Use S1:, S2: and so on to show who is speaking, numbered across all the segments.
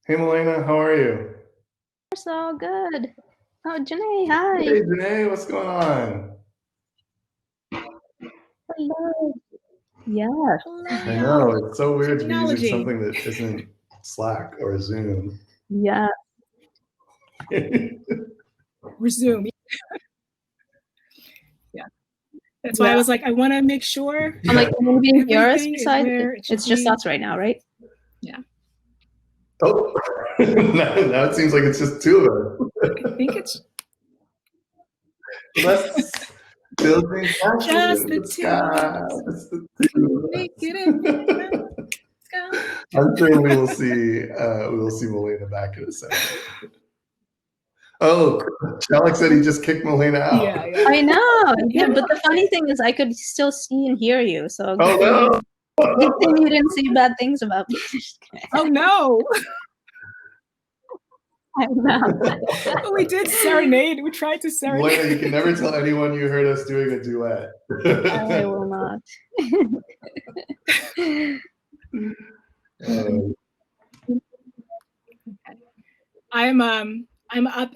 S1: Hey, Milena, how are you?
S2: So good. Oh, Janae, hi.
S1: Hey, Janae, what's going on?
S2: Hello. Yes.
S1: I know,
S3: Hello.
S1: it's so weird to be using
S3: Technology.
S1: something that isn't Slack or Zoom.
S2: Yeah.
S3: Resume. Yeah. That's why
S2: Yeah.
S3: I was like, I want to make sure
S2: I'm like, anybody hear us
S3: everything is
S2: besides?
S3: where it should
S2: It's just
S3: be.
S2: us right now, right?
S3: Yeah.
S1: Oh, now it seems like it's just two of
S3: I think it's
S1: us. Let's building
S3: just
S1: passion in
S3: the
S1: the
S3: two of
S1: sky.
S3: us.
S1: It's the two
S3: Make it in the
S1: of us.
S3: sky.
S1: I'm sure we will see Milena back in a second. Oh, Alex said he just kicked Milena out.
S3: Yeah, yeah.
S2: I know.
S3: Yeah.
S2: But the funny thing is, I could still see and hear you. So
S1: Oh no!
S2: good thing you didn't say bad things about me.
S3: Oh no.
S2: I know.
S3: But we did serenade. We tried to serenade.
S1: Milena, you can never tell anyone you heard us doing a duet.
S2: I will not.
S3: I'm up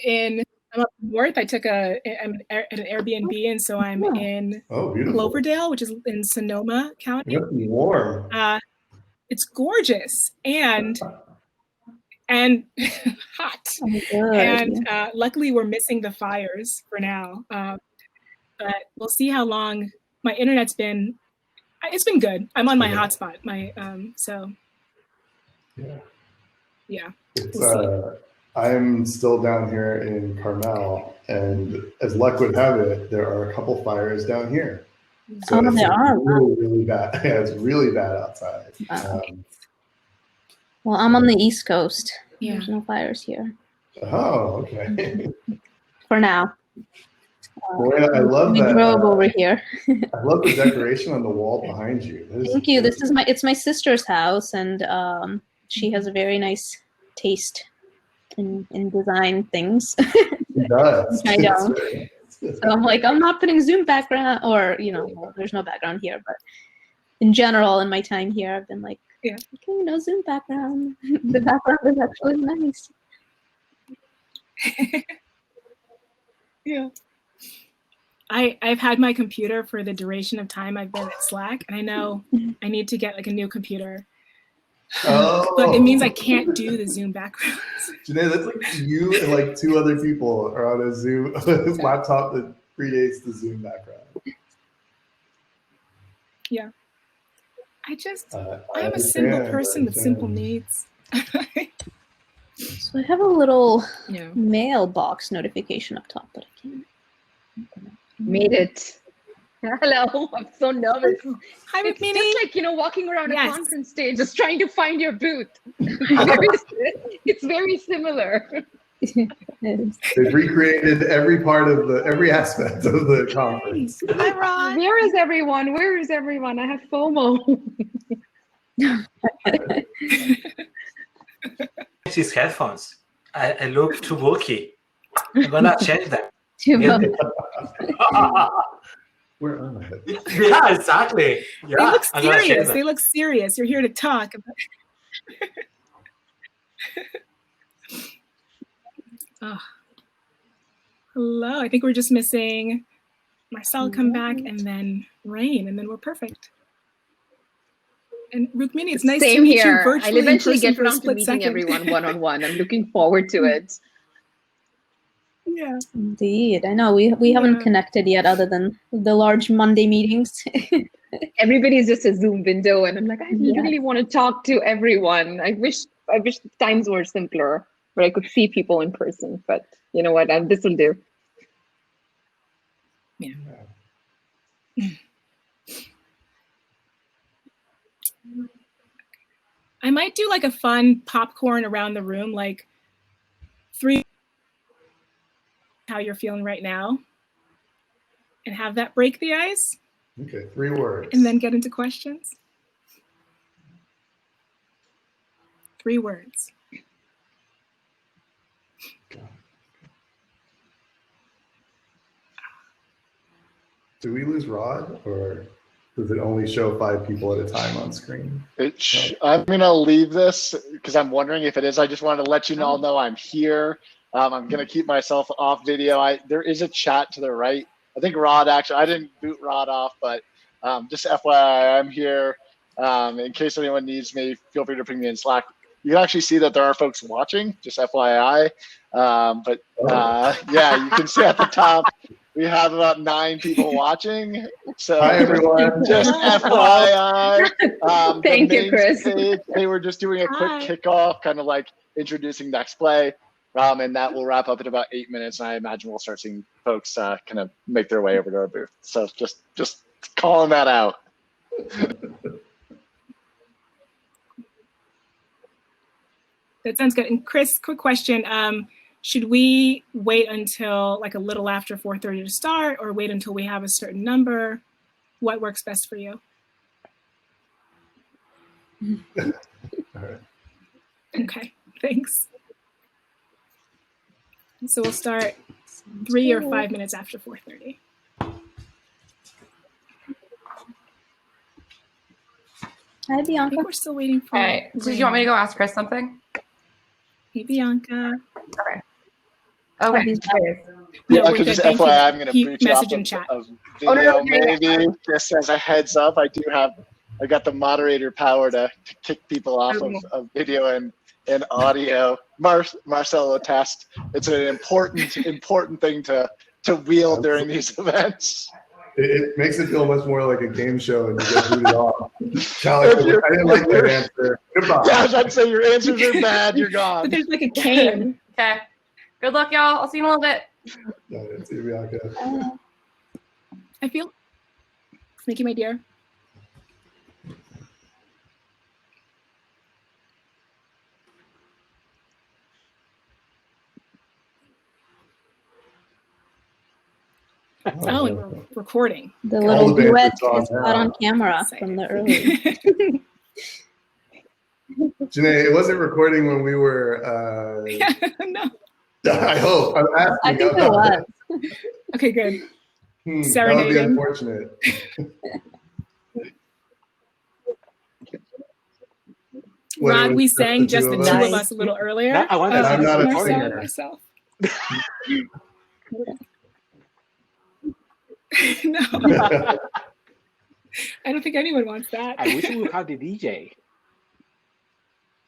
S3: north. I took I'm at an Airbnb, and so I'm in Cloverdale, which is in Sonoma County.
S1: It must be warm.
S3: It's gorgeous and hot.
S2: Good.
S3: And luckily, we're missing the fires for now. But we'll see how long. My internet's been. It's been good. I'm on my hotspot. Yeah.
S1: It's, I'm still down here in Carmel, and as luck would have it, there are a couple fires down here. So it's really bad. Yeah, it's really bad outside.
S2: Well, I'm on the East Coast.
S3: Yeah.
S2: There's no fires here.
S1: Oh, okay.
S2: For now.
S1: I love that.
S2: We drove over here.
S1: I love the decoration on the wall behind you.
S2: Thank you. This is it's my sister's house, and she has a very nice taste in design things.
S1: She does.
S2: I don't. So I'm like, I'm not putting Zoom background, or well, there's no background here, but in general, in my time here, I've been like,
S3: yeah,
S2: okay, no Zoom background. The background is actually nice.
S3: Yeah. I've had my computer for the duration of time I've been at Slack, and I know I need to get like a new computer.
S1: Oh.
S3: But it means I can't do the Zoom backgrounds.
S1: Janae, that's like you and like two other people are on a Zoom laptop that predates the Zoom background.
S3: Yeah. I'm a simple person with simple needs.
S2: So I have a little mailbox notification up top, but I can't.
S4: Made it. Hello, I'm so nervous.
S3: Hi,
S4: it's
S3: Rukmini.
S4: Just like, walking around a conference stage, just trying to find your booth. It's very similar.
S1: They've recreated every aspect of the conference.
S3: Hi, Ron.
S4: Where is everyone? Where is everyone? I have FOMO.
S5: These headphones. I look too bulky. I'm gonna change them.
S1: Where am I?
S5: Yeah, exactly. Yeah,
S3: they look serious. They look serious. You're here to talk about. Oh. Hello. I think we're just missing Marcel come back, and then Rain, and then we're perfect. And Rukmini, it's nice to meet you virtually.
S4: I'll eventually get around to
S3: meeting
S4: second. Everyone one-on-one. I'm looking forward to it.
S3: Yeah.
S2: Indeed. I know we haven't connected yet, other than the large Monday meetings.
S4: Everybody's just a Zoom window, and I'm like, I really want to talk to everyone. I wish times were simpler where I could see people in person, but you know what? This will do.
S3: Yeah. I might do like a fun popcorn around the room, like 3 how you're feeling right now, and have that break the ice.
S1: Okay, 3 words.
S3: And then get into questions. 3 words.
S1: Did we lose Rod or? Does it only show 5 people at a time on screen?
S6: I'm gonna leave this because I'm wondering if it is. I just wanted to let you all know I'm here. I'm gonna keep myself off video. There is a chat to the right. I think Rod actually, I didn't boot Rod off, but just FYI, I'm here. In case anyone needs me, feel free to ping me in Slack. You can actually see that there are folks watching, just FYI. Yeah, you can see at the top, we have about 9 people watching. So
S1: Hi, everyone.
S6: Just FYI.
S4: Thank you, Chris.
S6: They were just doing a quick kickoff, kind of like introducing Nextplay. And that will wrap up in about 8 minutes. And I imagine we'll start seeing folks kind of make their way over to our booth. So just calling that out.
S3: That sounds good. And Chris, quick question. Should we wait until like a little after 4:30 to start, or wait until we have a certain number? What works best for you?
S1: All right.
S3: Okay, thanks. So we'll start 3 or 5 minutes after 4:30.
S2: Hi,
S3: I
S2: Bianca.
S3: think we're still waiting for.
S7: Hey, did you want me to go ask Chris something?
S3: Hey, Bianca.
S7: Okay. Okay.
S3: No, we're
S6: Because
S3: good.
S6: just
S3: Thank you.
S6: FYI, I'm going to
S3: He
S6: boot you off
S3: messaged in chat.
S6: of
S7: Oh,
S6: video,
S7: no,
S6: maybe. Just as a heads up, I got the moderator power to kick people off of video and audio. Marcelo test. It's an important thing to wield during these events.
S1: It makes it feel much more like a game show and you get booted off. Alex, I didn't like that answer. Goodbye.
S6: Yeah, I was about to say your answers are bad. You're gone.
S3: But there's like a cane.
S7: Okay. Good luck, y'all. I'll see you in a little bit.
S1: No, see you, Bianca.
S3: I feel. Thank you, my dear. Oh, and we're recording.
S2: The little
S1: the
S2: duet
S1: banter's
S2: is
S1: on
S2: caught
S1: now.
S2: on camera from the early.
S1: Janae, it wasn't recording when we were.
S3: No.
S1: I hope. I'm asking.
S2: I think it was.
S3: Okay, good.
S1: That would be
S3: Serenading.
S1: unfortunate.
S3: Rod, we sang just the two
S1: us?
S3: of us a little earlier.
S5: No, I wanted to
S1: I'm not a
S3: Marcel,
S1: singer.
S3: myself. No, I don't think anyone wants that.
S5: I wish we would have the DJ.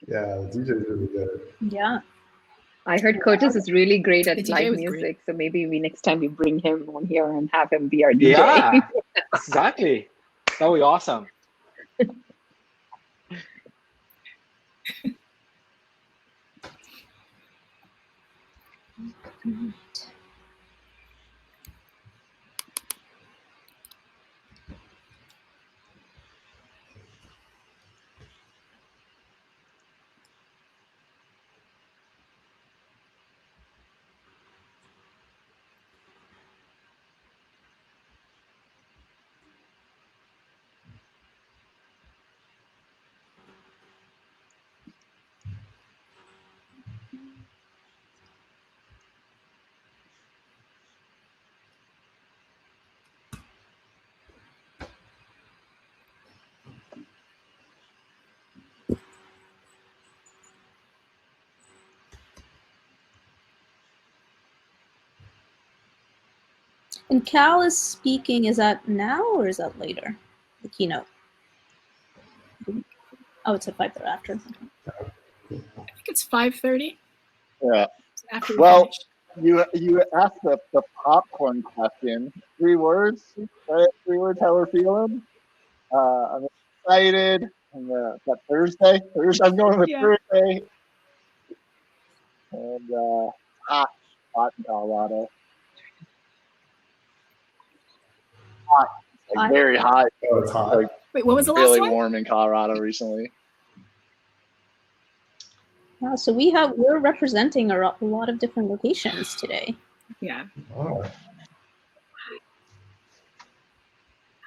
S1: Yeah, the DJ's really good.
S2: Yeah.
S4: I heard Curtis is really great
S3: The
S4: at
S3: DJ
S4: live
S3: was
S4: music,
S3: great.
S4: so maybe next time we bring him on here and have him be our DJ.
S5: Yeah, exactly. That would be awesome.
S2: And Cal is speaking. Is that now or is that later? The keynote. Oh, it's at 5 after.
S3: I think it's 5:30.
S6: Yeah.
S3: After we
S6: Well,
S3: finish.
S6: you asked the popcorn question. 3 words, right? 3 words how we're feeling. I'm excited. And that Thursday. I'm going with
S3: Yeah.
S6: Thursday. And hot in Colorado. Hot, like
S2: Hot.
S6: very hot.
S1: Oh, it's hot.
S6: Like
S3: Wait, what was the last
S6: really
S3: one?
S6: warm in Colorado recently.
S2: Wow, so we're representing a lot of different locations today.
S3: Yeah.
S1: Oh.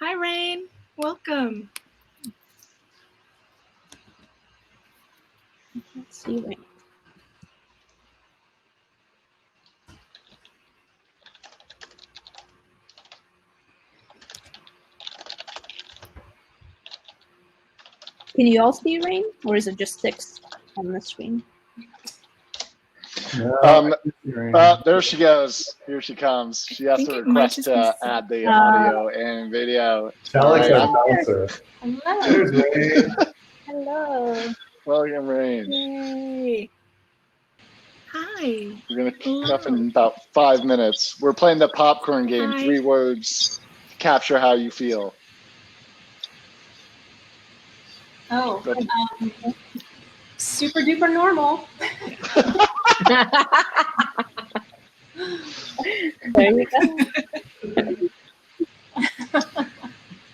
S3: Hi, Rain. Welcome.
S2: Let's see. Right. Can you all see Rain, or is it just 6 on the screen?
S1: No,
S6: There she goes. Here she comes. She has to request to add the audio and video.
S1: Alex,
S6: All right,
S1: bouncer.
S2: Hello.
S1: There's Rain.
S2: Hello.
S6: welcome, Rain.
S3: Yay. Hi.
S6: We're gonna kick off in about 5 minutes. We're playing the popcorn game.
S3: Hi.
S6: 3 words. Capture how you feel.
S8: Oh, super duper normal.
S2: There you go.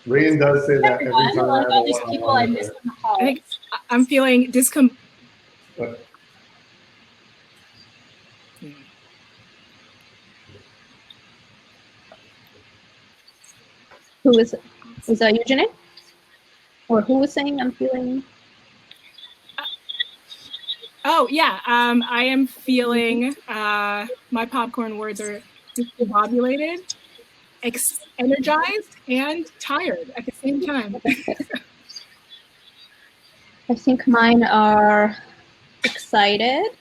S1: Rain does say that every
S8: Everyone,
S1: time.
S8: a lot of
S1: I
S8: all these people I miss in the hall.
S3: I think I'm feeling
S2: Who is it? Was that you, Janae? Or who was saying I'm feeling?
S3: Oh yeah, I am feeling my popcorn words are discombobulated, energized, and tired at the same time.
S2: I think mine are excited,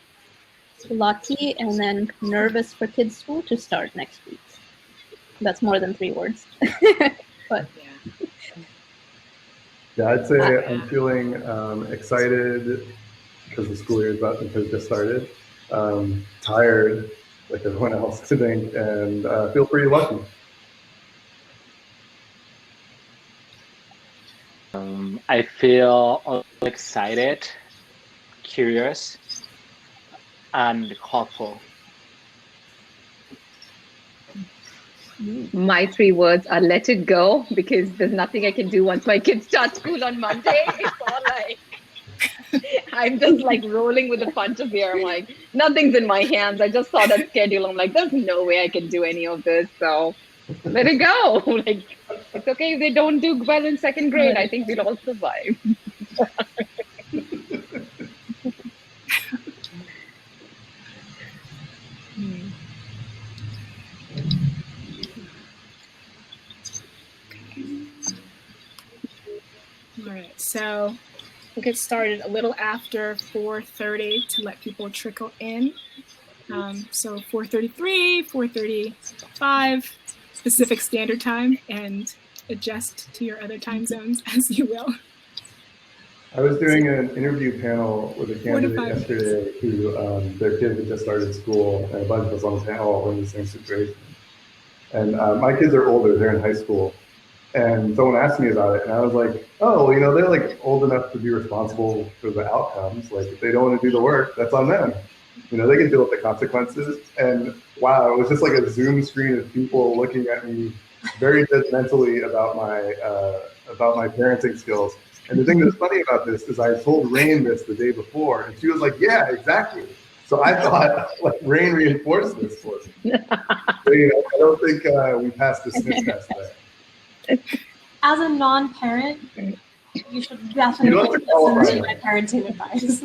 S2: lucky, and then nervous for kids' school to start next week. That's more than 3 words. But
S1: Yeah, I'd say I'm feeling excited because the school year has just started. Tired, like everyone else, I think, and feel pretty lucky.
S9: I feel excited, curious, and hopeful.
S4: My 3 words are let it go, because there's nothing I can do once my kids start school on Monday. It's all like, I'm just like rolling with a punch of air. I'm like, nothing's in my hands. I just saw that schedule. I'm like, there's no way I can do any of this. So let it go. Like, it's okay if they don't do well in 2nd grade. I think we'll all survive.
S3: All right, so we'll get started a little after 4:30 to let people trickle in. So 4:33, 4:35 Pacific Standard Time, and adjust to your other time zones as you will.
S1: I was doing an interview panel with a candidate yesterday who their kid had just started school, and a bunch of us on the panel were in the same situation. And my kids are older; they're in high school. And someone asked me about it, and I was like, "Oh, well, you know, they're like old enough to be responsible for the outcomes. Like, if they don't want to do the work, that's on them. You know, they can deal with the consequences." And wow, it was just like a Zoom screen of people looking at me very judgmentally about my parenting skills. And the thing that's funny about this is I told Rain this the day before, and she was like, "Yeah, exactly." So I thought, like, Rain reinforced this for me. So, you know, I don't think we passed the sniff test there.
S8: As a non-parent, you should definitely listen to my parenting advice.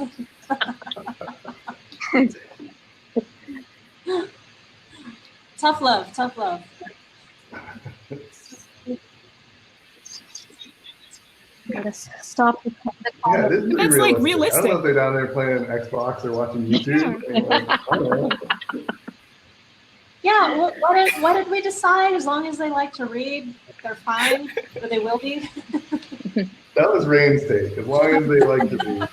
S8: Tough love, tough love.
S2: Gotta stop the
S1: Yeah, it is pretty
S3: That's like realistic.
S1: I don't know if they're down there playing Xbox or watching YouTube. I don't know.
S8: Yeah, what did we decide? As long as they like to read, they're fine, or they will be.
S1: That was Rain's take. As long as they like to read.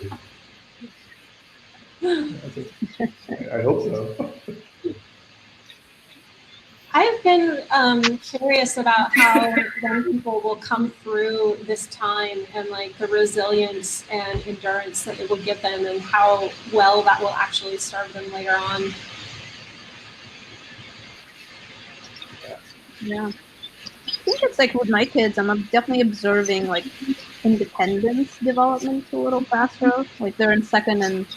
S1: I hope so.
S8: I've been curious about how young people will come through this time and like the resilience and endurance that it will give them, and how well that will actually serve them later on.
S2: Yeah. I think it's like with my kids, I'm definitely observing like independence development a little faster. Like they're in 2nd and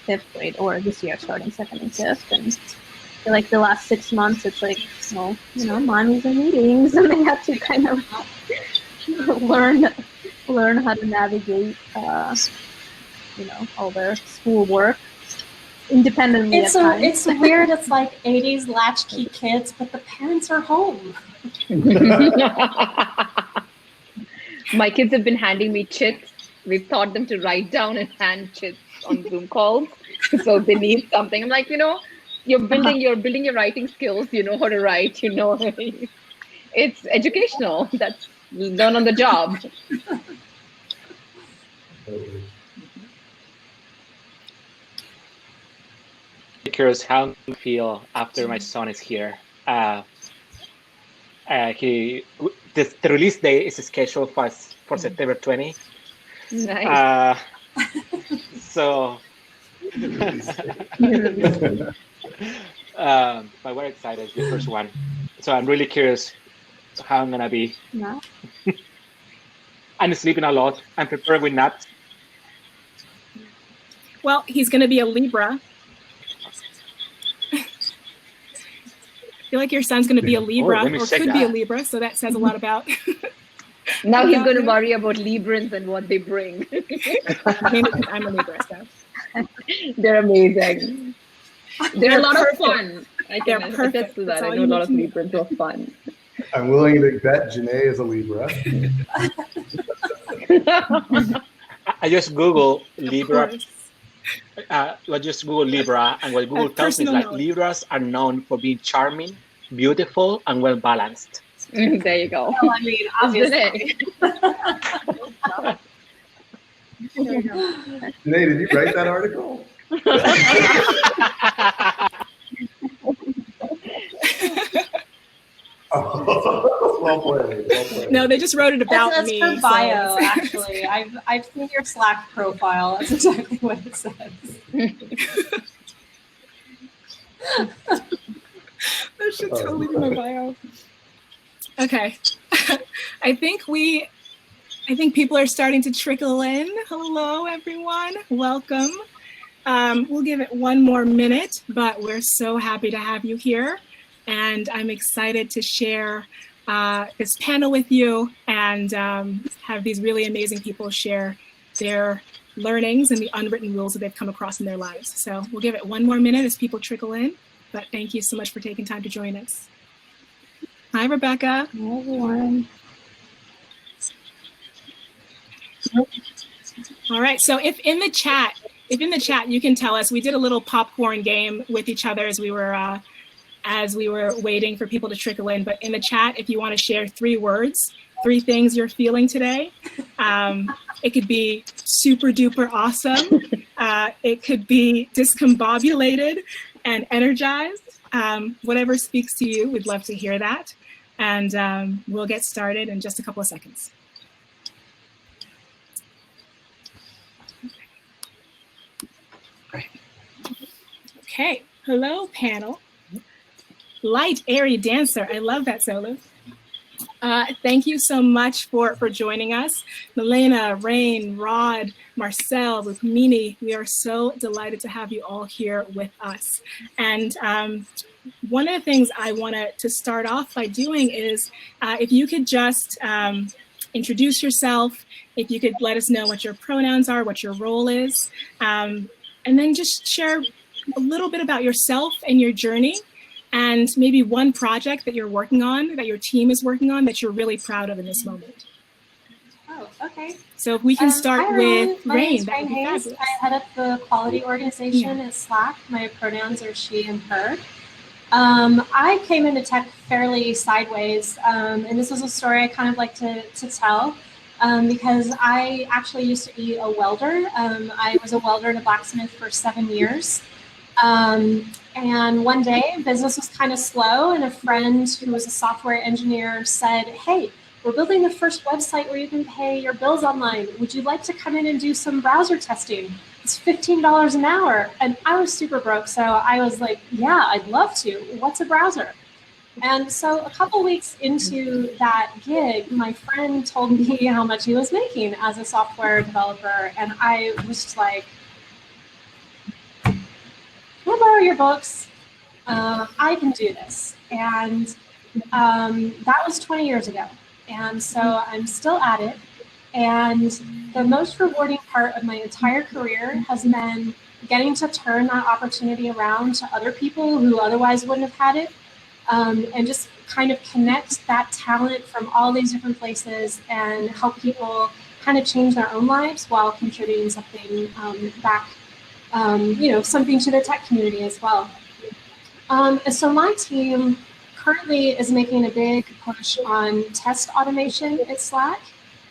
S2: 5th grade, or this year starting 2nd and 5th, and like the last 6 months, it's like, well, you know, mommy's in meetings, and they have to kind of learn how to navigate, you know, all their schoolwork independently.
S8: It's weird. It's like 80s latchkey kids, but the parents are home.
S4: My kids have been handing me chits We've taught them to write down and hand chits on Zoom calls. So if they need something, I'm like, you're building your writing skills. You know how to write. It's educational. That's learn on the job.
S9: Curious how I feel after my son is here. The release date is scheduled for September 20.
S4: Nice.
S9: So, but we're excited. It's the first one. So I'm really curious how I'm gonna be.
S2: Yeah.
S9: I'm sleeping a lot. I'm preparing with naps.
S3: Well, he's gonna be a Libra. I feel like your son's going to be a Libra, or could be a Libra, so that says a lot about.
S4: Now he's going to worry about Librans and what they bring.
S3: I'm a Libra, so.
S4: They're amazing. They're a lot of fun.
S3: They're perfect.
S4: To that. I know a lot of Librans are fun.
S1: I'm willing to bet Janae is a Libra.
S9: I just Google Libra. Just Google Libra, and what Google tells me is like Libras are known for being charming, beautiful, and well balanced.
S4: There you go.
S8: Well, I mean, obviously.
S1: Janae, did you write that article? Well played.
S3: No, they just wrote it about
S8: that's
S3: me.
S8: That's her bio, actually. I've seen your Slack profile. That's exactly what it says.
S3: That should totally be my bio. Okay. I think people are starting to trickle in. Hello, everyone. Welcome. We'll give it one more minute, but we're so happy to have you here. And I'm excited to share this panel with you and have these really amazing people share their learnings and the unwritten rules that they've come across in their lives. So we'll give it one more minute as people trickle in, but thank you so much for taking time to join us. Hi, Rebecca.
S2: Hi, everyone.
S3: All right, so if in the chat you can tell us, we did a little popcorn game with each other as we were waiting for people to trickle in. But in the chat, if you want to share 3 words, 3 things you're feeling today, it could be super duper awesome. It could be discombobulated and energized. Whatever speaks to you, we'd love to hear that. And we'll get started in just a couple of seconds. Okay, hello panel. Light, airy dancer. I love that solo. Thank you so much for joining us. Milena, Rain, Rod, Marcel, Rukmini, we are so delighted to have you all here with us. And one of the things I wanted to start off by doing is if you could just introduce yourself, if you could let us know what your pronouns are, what your role is, and then just share a little bit about yourself and your journey, and maybe one project that you're working on, that your team is working on, that you're really proud of in this moment.
S8: Oh, okay.
S3: So if we can start with Rain, that would be
S8: Hayes.
S3: fabulous.
S8: I head up the quality organization at Slack. My pronouns are she and her. I came into tech fairly sideways, and this is a story I kind of like to tell. Because I actually used to be a welder. I was a welder and a blacksmith for 7 years. And one day business was kind of slow, and a friend who was a software engineer said, "Hey, we're building the first website where you can pay your bills online. Would you like to come in and do some browser testing? It's $15 an hour." And I was super broke, so I was like, yeah, I'd love to. What's a browser? And so a couple weeks into that gig, my friend told me how much he was making as a software developer. And I was just like, can I borrow your books? I can do this. And that was 20 years ago. And so I'm still at it. And the most rewarding part of my entire career has been getting to turn that opportunity around to other people who otherwise wouldn't have had it. And just kind of connect that talent from all these different places and help people kind of change their own lives while contributing something back, something to the tech community as well. So my team currently is making a big push on test automation at Slack.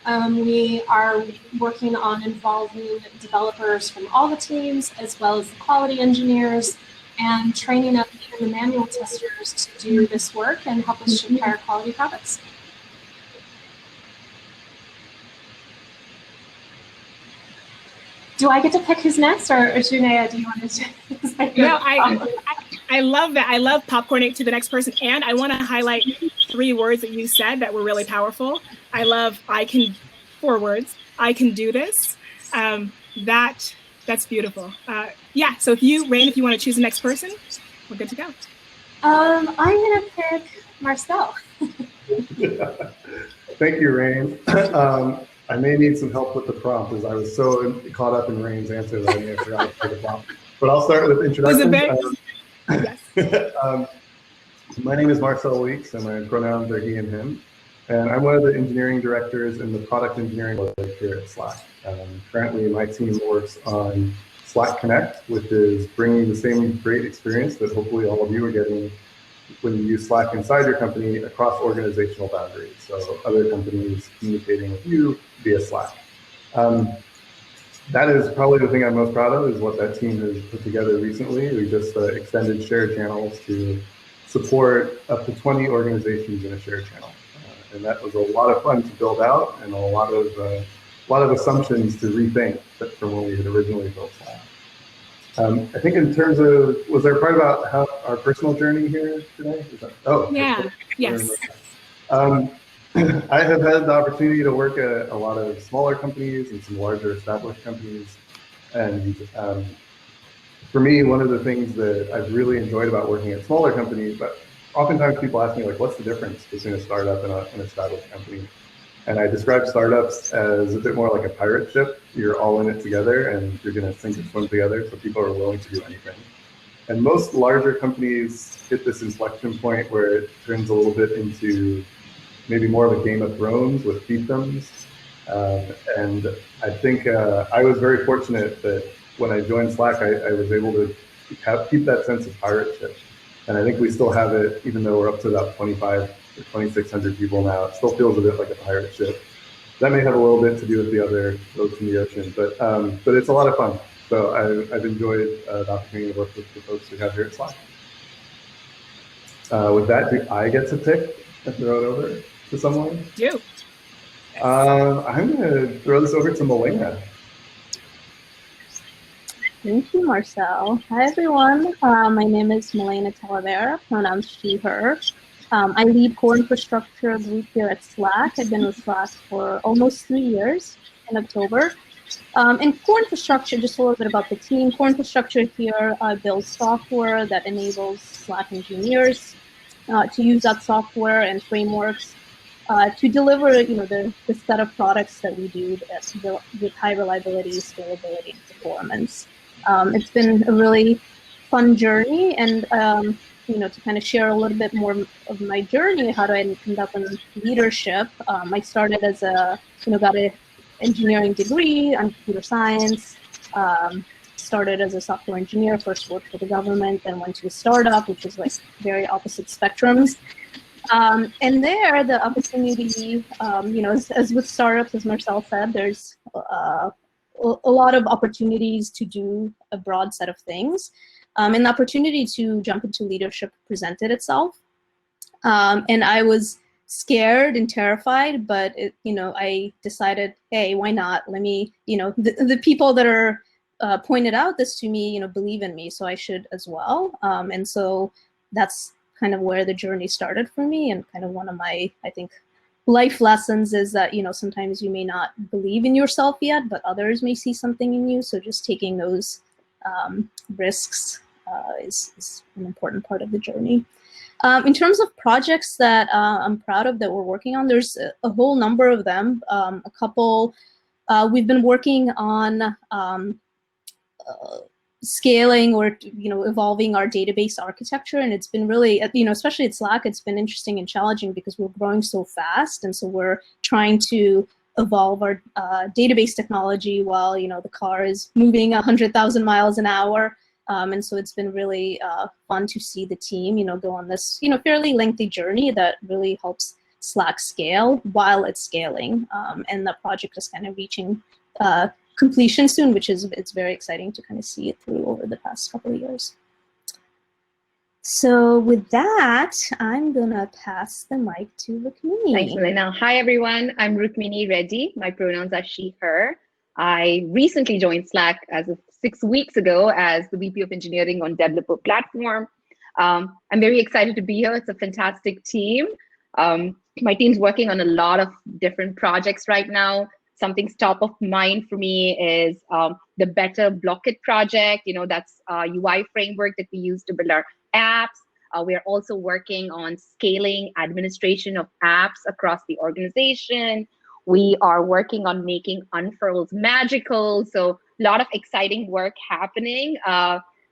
S8: We are working on involving developers from all the teams, as well as the quality engineers, and training up even the manual testers to do this work and help us ship higher quality products. Do I get to pick who's next, or Junea, do you want to?
S3: No, I love that. I love popcorning to the next person, and I want to highlight 3 words that you said that were really powerful. I love 4 words. I can do this. That's beautiful. Yeah. So Rain, if you want to choose the next person, we're good to go.
S8: I'm gonna pick Marcel.
S1: Thank you, Rain. I may need some help with the prompt, as I was so caught up in Rain's answer that I may have forgot to put the prompt. But I'll start with introductions.
S3: Yes.
S1: My name is Marcel Weeks, and my pronouns are he and him. And I'm one of the engineering directors in the product engineering org here at Slack. Currently, my team works on Slack Connect, which is bringing the same great experience that hopefully all of you are getting when you use Slack inside your company across organizational boundaries. So other companies communicating with you via Slack. That is probably the thing I'm most proud of, is what that team has put together recently. We just extended shared channels to support up to 20 organizations in a shared channel. And that was a lot of fun to build out, and a lot of assumptions to rethink from when we had originally built Slack. I think in terms of, was there a part about how our personal journey here today?
S3: Yeah, yes.
S1: I have had the opportunity to work at a lot of smaller companies and some larger established companies. And for me, one of the things that I've really enjoyed about working at smaller companies, but oftentimes people ask me, like, what's the difference between a startup and an established company? And I describe startups as a bit more like a pirate ship. You're all in it together, and you're going to sink and swim together, so people are willing to do anything. And most larger companies hit this inflection point where it turns a little bit into maybe more of a Game of Thrones with fiefdoms. And I think I was very fortunate that when I joined Slack, I was able to keep that sense of pirate ship. And I think we still have it, even though we're up to about 25 or 2,600 people now. It still feels a bit like a pirate ship. That may have a little bit to do with the other boats in the ocean, but it's a lot of fun. So I've enjoyed the opportunity to work with the folks we have here at Slack. With that, do I get to pick and throw it over to someone?
S3: You.
S1: I'm going to throw this over to Milena.
S2: Thank you, Marcel. Hi, everyone. My name is Milena Talavera, pronouns she, her. I lead core infrastructure group here at Slack. I've been with Slack for almost 3 years in October. And core infrastructure, just a little bit about the team. Core infrastructure here builds software that enables Slack engineers to use that software and frameworks to deliver, the set of products that we do with high reliability, scalability, and performance. It's been a really fun journey, and to kind of share a little bit more of my journey, how do I end up in leadership? I started as got an engineering degree on computer science, started as a software engineer, first worked for the government, then went to a startup, which is like very opposite spectrums. And there, the opportunity, as with startups, as Marcel said, there's a lot of opportunities to do a broad set of things. And the opportunity to jump into leadership presented itself. And I was scared and terrified, but I decided, hey, why not? Let me, the people that are pointed out this to me, believe in me, so I should as well. And so that's kind of where the journey started for me, and kind of one of my, I think, life lessons is that, sometimes you may not believe in yourself yet, but others may see something in you. So just taking those risks is an important part of the journey. In terms of projects that I'm proud of that we're working on, there's a whole number of them. A couple, we've been working on scaling or evolving our database architecture, and it's been really, especially at Slack, it's been interesting and challenging because we're growing so fast, and so we're trying to evolve our database technology while the car is moving 100,000 miles an hour. And so it's been really fun to see the team, go on this, fairly lengthy journey that really helps Slack scale while it's scaling. And the project is kind of reaching completion soon, which is, it's very exciting to kind of see it through over the past couple of years. So with that, I'm gonna pass the mic to Rukmini.
S4: Thanks, Melina. Hi, everyone. I'm Rukmini Reddy. My pronouns are she, her. I recently joined Slack as of 6 weeks ago as the VP of Engineering on Developer Platform. I'm very excited to be here. It's a fantastic team. My team's working on a lot of different projects right now. Something's top of mind for me is the Better Block-It project. That's a UI framework that we use to build our apps. We are also working on scaling administration of apps across the organization. We are working on making unfurls magical. So a lot of exciting work happening.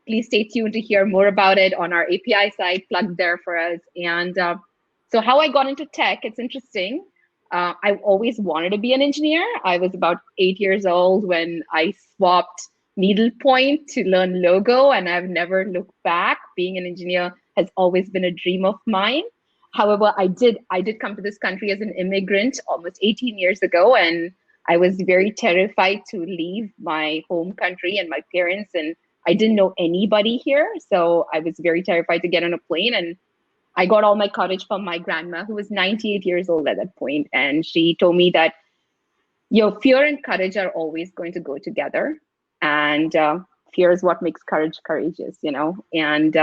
S4: Please stay tuned to hear more about it on our API side, plugged there for us. And so how I got into tech, it's interesting. I always wanted to be an engineer. I was about 8 years old when I swapped needlepoint to learn Logo, and I've never looked back. Being an engineer has always been a dream of mine. However, I did come to this country as an immigrant almost 18 years ago, and I was very terrified to leave my home country and my parents, and I didn't know anybody here. So I was very terrified to get on a plane, and I got all my courage from my grandma, who was 98 years old at that point, and she told me that your fear and courage are always going to go together, and fear is what makes courage courageous, and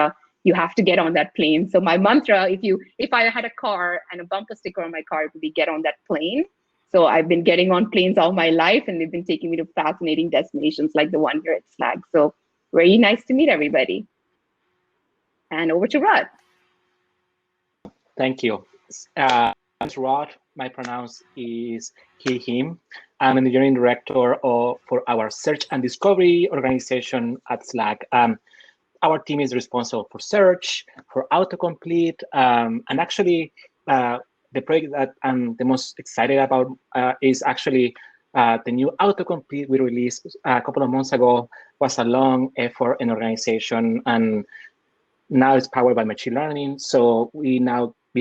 S4: you have to get on that plane. So my mantra, if I had a car and a bumper sticker on my car, it would be get on that plane. So I've been getting on planes all my life, and they've been taking me to fascinating destinations like the one here at Slack. So very nice to meet everybody. And over to Rod.
S9: Thank you. I'm Rod. My pronouns is he, him. I'm an engineering director for our search and discovery organization at Slack. Our team is responsible for search, for autocomplete, and actually the project that I'm the most excited about is actually the new autocomplete we released a couple of months ago. Was a long effort in organization, and now it's powered by machine learning. So we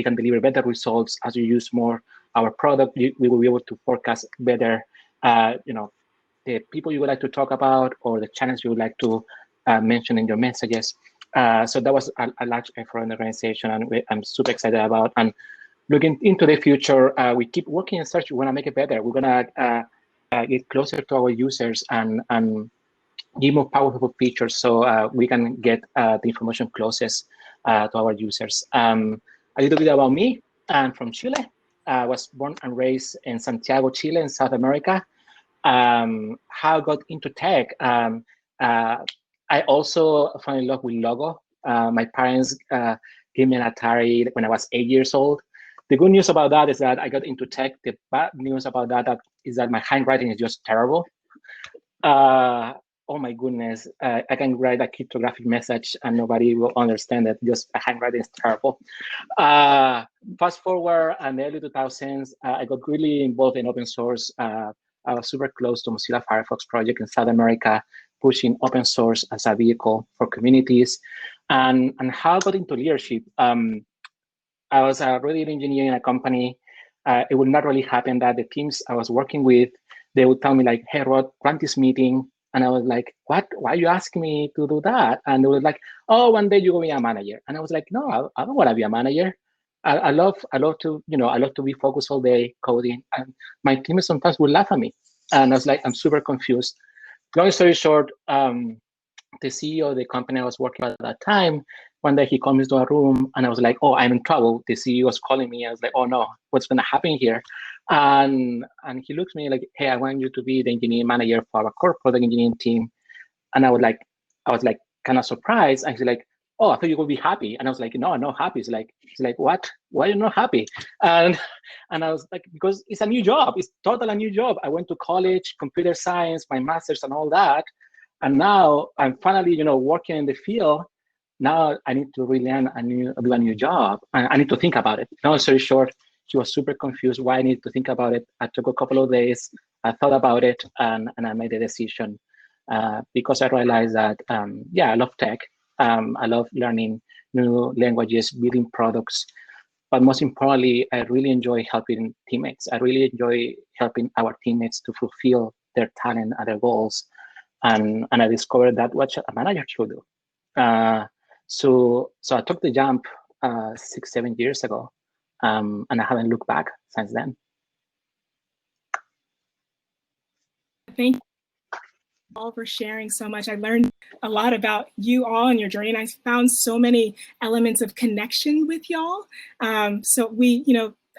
S9: can deliver better results as you use more our product. We will be able to forecast better, the people you would like to talk about or the channels you would like to mention in your messages. So that was a large effort in the organization, and I'm super excited about. And looking into the future, we keep working in search. We want to make it better. We're gonna get closer to our users and give more powerful features so we can get the information closest to our users. A little bit about me. I'm from Chile. I was born and raised in Santiago, Chile, in South America. How I got into tech, I also fell in love with Logo. My parents gave me an Atari when I was 8 years old. The good news about that is that I got into tech. The bad news about that is that my handwriting is just terrible. Oh my goodness, I can write a cryptographic message and nobody will understand it. Just my handwriting is terrible. Fast forward in the early 2000s, I got really involved in open source. I was super close to Mozilla Firefox project in South America, pushing open source as a vehicle for communities. And how I got into leadership. I was already an engineer in a company. It would not really happen that the teams I was working with, they would tell me like, hey, Rod, run this meeting. And I was like, what? Why are you asking me to do that? And they were like, oh, one day you're going to be a manager. And I was like, no, I don't want to be a manager. I love to, I love to be focused all day coding. And my team sometimes would laugh at me. And I was like, I'm super confused. Long story short, the CEO of the company I was working at that time, one day he comes into a room and I was like, oh, I'm in trouble. The CEO was calling me. I was like, oh no, what's going to happen here? And he looks at me like, hey, I want you to be the engineering manager for our core product engineering team. And I was like kind of surprised. And he's like, oh, I thought you would be happy. And I was like, no, I'm not happy. He's like, what? Why are you not happy? And I was like, because it's a new job. It's totally a new job. I went to college, computer science, my master's and all that. And now I'm finally, working in the field. Now I need to relearn do a new job. I need to think about it. Long story short, She was super confused why I needed to think about it. I took a couple of days, I thought about it, and I made a decision because I realized that, I love tech. I love learning new languages, building products. But most importantly, I really enjoy helping teammates. I really enjoy helping our teammates to fulfill their talent and their goals. And I discovered that what a manager should do. So I took the jump 6-7 years ago, and I haven't looked back since then.
S3: Thank you all for sharing so much. I learned a lot about you all and your journey, and I found so many elements of connection with y'all. So we,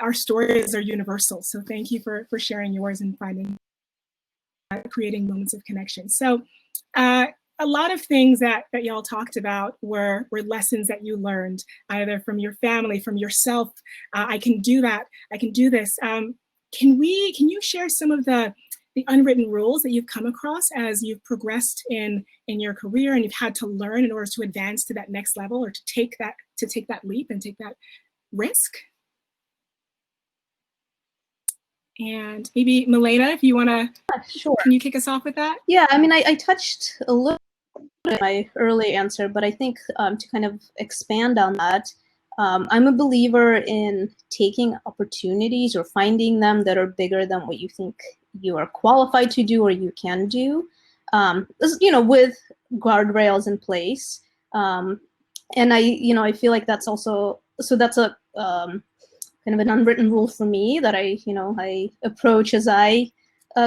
S3: our stories are universal. So thank you for sharing yours and finding, creating moments of connection. So a lot of things that y'all talked about were lessons that you learned, either from your family, from yourself. I can do that. I can do this. Can you share some of the unwritten rules that you've come across as you've progressed in your career and you've had to learn in order to advance to that next level, or to take that leap and take that risk? And maybe Milena, if you want to,
S2: sure.
S3: Can you kick us off with that?
S2: Yeah, I mean, I touched a little bit in my early answer, but I think to kind of expand on that, I'm a believer in taking opportunities or finding them that are bigger than what you think you are qualified to do or you can do, with guardrails in place. And I feel like that's also, so that's a kind of an unwritten rule for me that I approach as I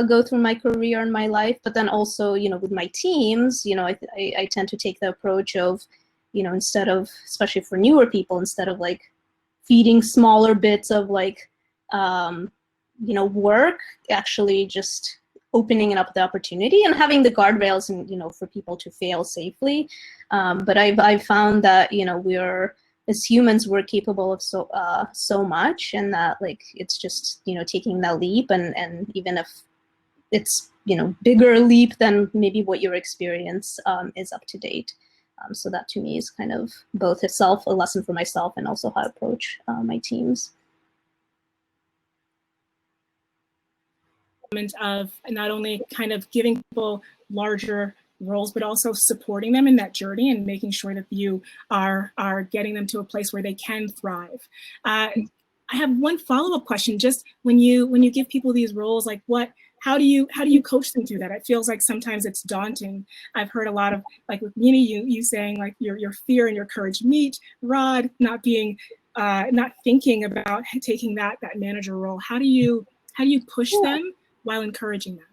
S2: go through my career and my life. But then also, with my teams, I tend to take the approach of, instead of, especially for newer people, instead of like feeding smaller bits of like, work, actually just opening up the opportunity and having the guardrails and, for people to fail safely. But I've found that, as humans, we're capable of so much, and that like it's just taking that leap, and even if it's bigger leap than maybe what your experience is up to date. So that to me is kind of both a lesson for myself and also how I approach my teams.
S3: Of not only kind of giving people larger roles, but also supporting them in that journey and making sure that you are getting them to a place where they can thrive. I have one follow-up question. Just when you give people these roles, like how do you coach them through that? It feels like sometimes it's daunting. I've heard a lot of, like with Mini, you saying like your fear and your courage meet. Rod not thinking about taking that manager role. How do you push them while encouraging them?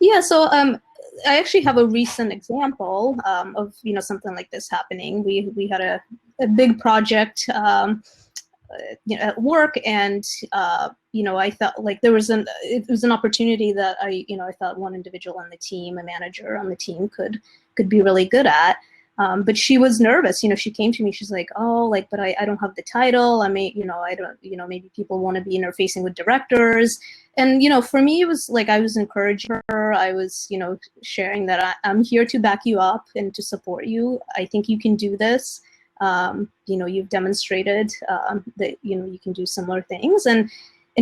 S2: Yeah, so I actually have a recent example of something like this happening. We had a big project at work, and I thought like it was an opportunity that I thought one individual on the team, a manager on the team, could be really good at. But she was nervous. She came to me. She's like, "Oh, like, but I don't have the title. I may, I don't, maybe people want to be interfacing with directors." And for me, it was like I was encouraging her. I was, sharing that I'm here to back you up and to support you. I think you can do this. You've demonstrated that you can do similar things, and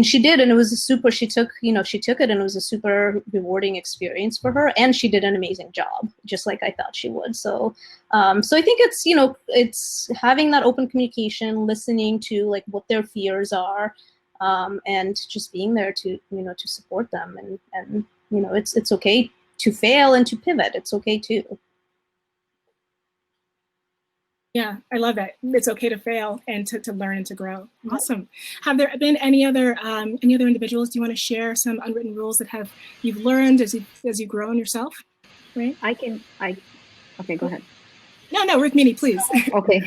S2: she did, and it was she took it, and it was a super rewarding experience for her, and she did an amazing job, just like I thought she would. So I think it's it's having that open communication, listening to like what their fears are, and just being there to to support them, and it's okay to fail and to pivot. It's okay too.
S3: Yeah, I love that. It's okay to fail and to learn and to grow. Awesome. Have there been any other individuals? Do you want to share some unwritten rules that you've learned as you've grown yourself? Right.
S4: Okay, go ahead.
S3: No, Rukmini, please.
S4: Okay.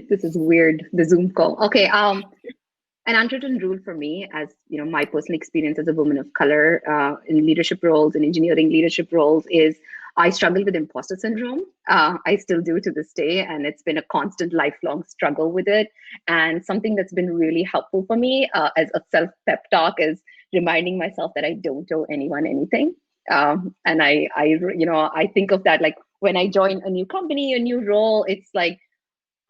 S4: This is weird, the Zoom call. Okay. An unwritten rule for me, as my personal experience as a woman of color in leadership roles and engineering leadership roles, is I struggle with imposter syndrome. I still do to this day, and it's been a constant lifelong struggle with it. And something that's been really helpful for me as a self-pep talk is reminding myself that I don't owe anyone anything. And I think of that like when I join a new company, a new role, it's like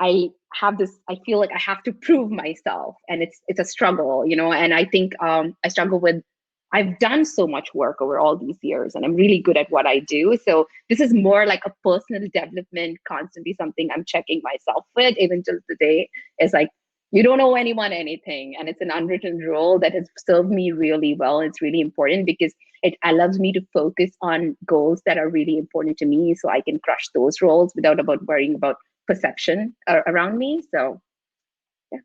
S4: I have this, I feel like I have to prove myself, and it's a struggle, you know. And I think I struggle with, I've done so much work over all these years and I'm really good at what I do. So this is more like a personal development, constantly something I'm checking myself with, even till today. Is like, you don't owe anyone anything. And it's an unwritten rule that has served me really well. It's really important because it allows me to focus on goals that are really important to me, so I can crush those roles without worrying about perception around me. So yeah,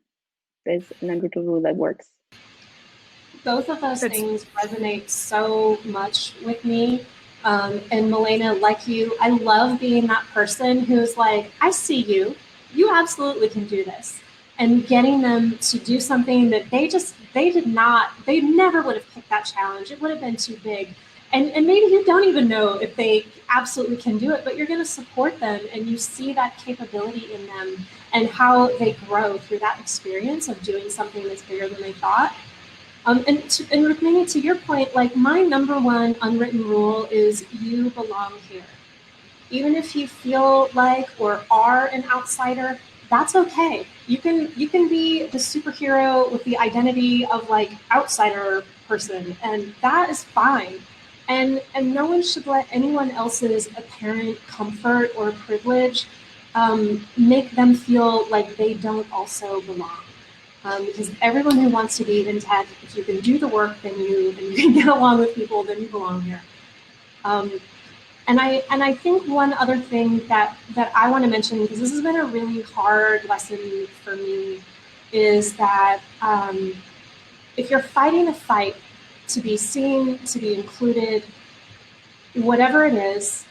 S4: there's an unwritten rule that works.
S8: Both of those things resonate so much with me. And Milena, like you, I love being that person who's like, I see you, you absolutely can do this. And getting them to do something that they never would have picked that challenge. It would have been too big. And maybe you don't even know if they absolutely can do it, but you're going to support them, and you see that capability in them and how they grow through that experience of doing something that's bigger than they thought. And Rukmini, to your point, like my number one unwritten rule is you belong here. Even if you feel like or are an outsider, that's okay. You can be the superhero with the identity of like outsider person, and that is fine. And no one should let anyone else's apparent comfort or privilege make them feel like they don't also belong. Because everyone who wants to be in tech, if you can do the work, then you can get along with people, then you belong here. And I think one other thing that I want to mention, because this has been a really hard lesson for me, is that if you're fighting a fight to be seen, to be included, whatever it is,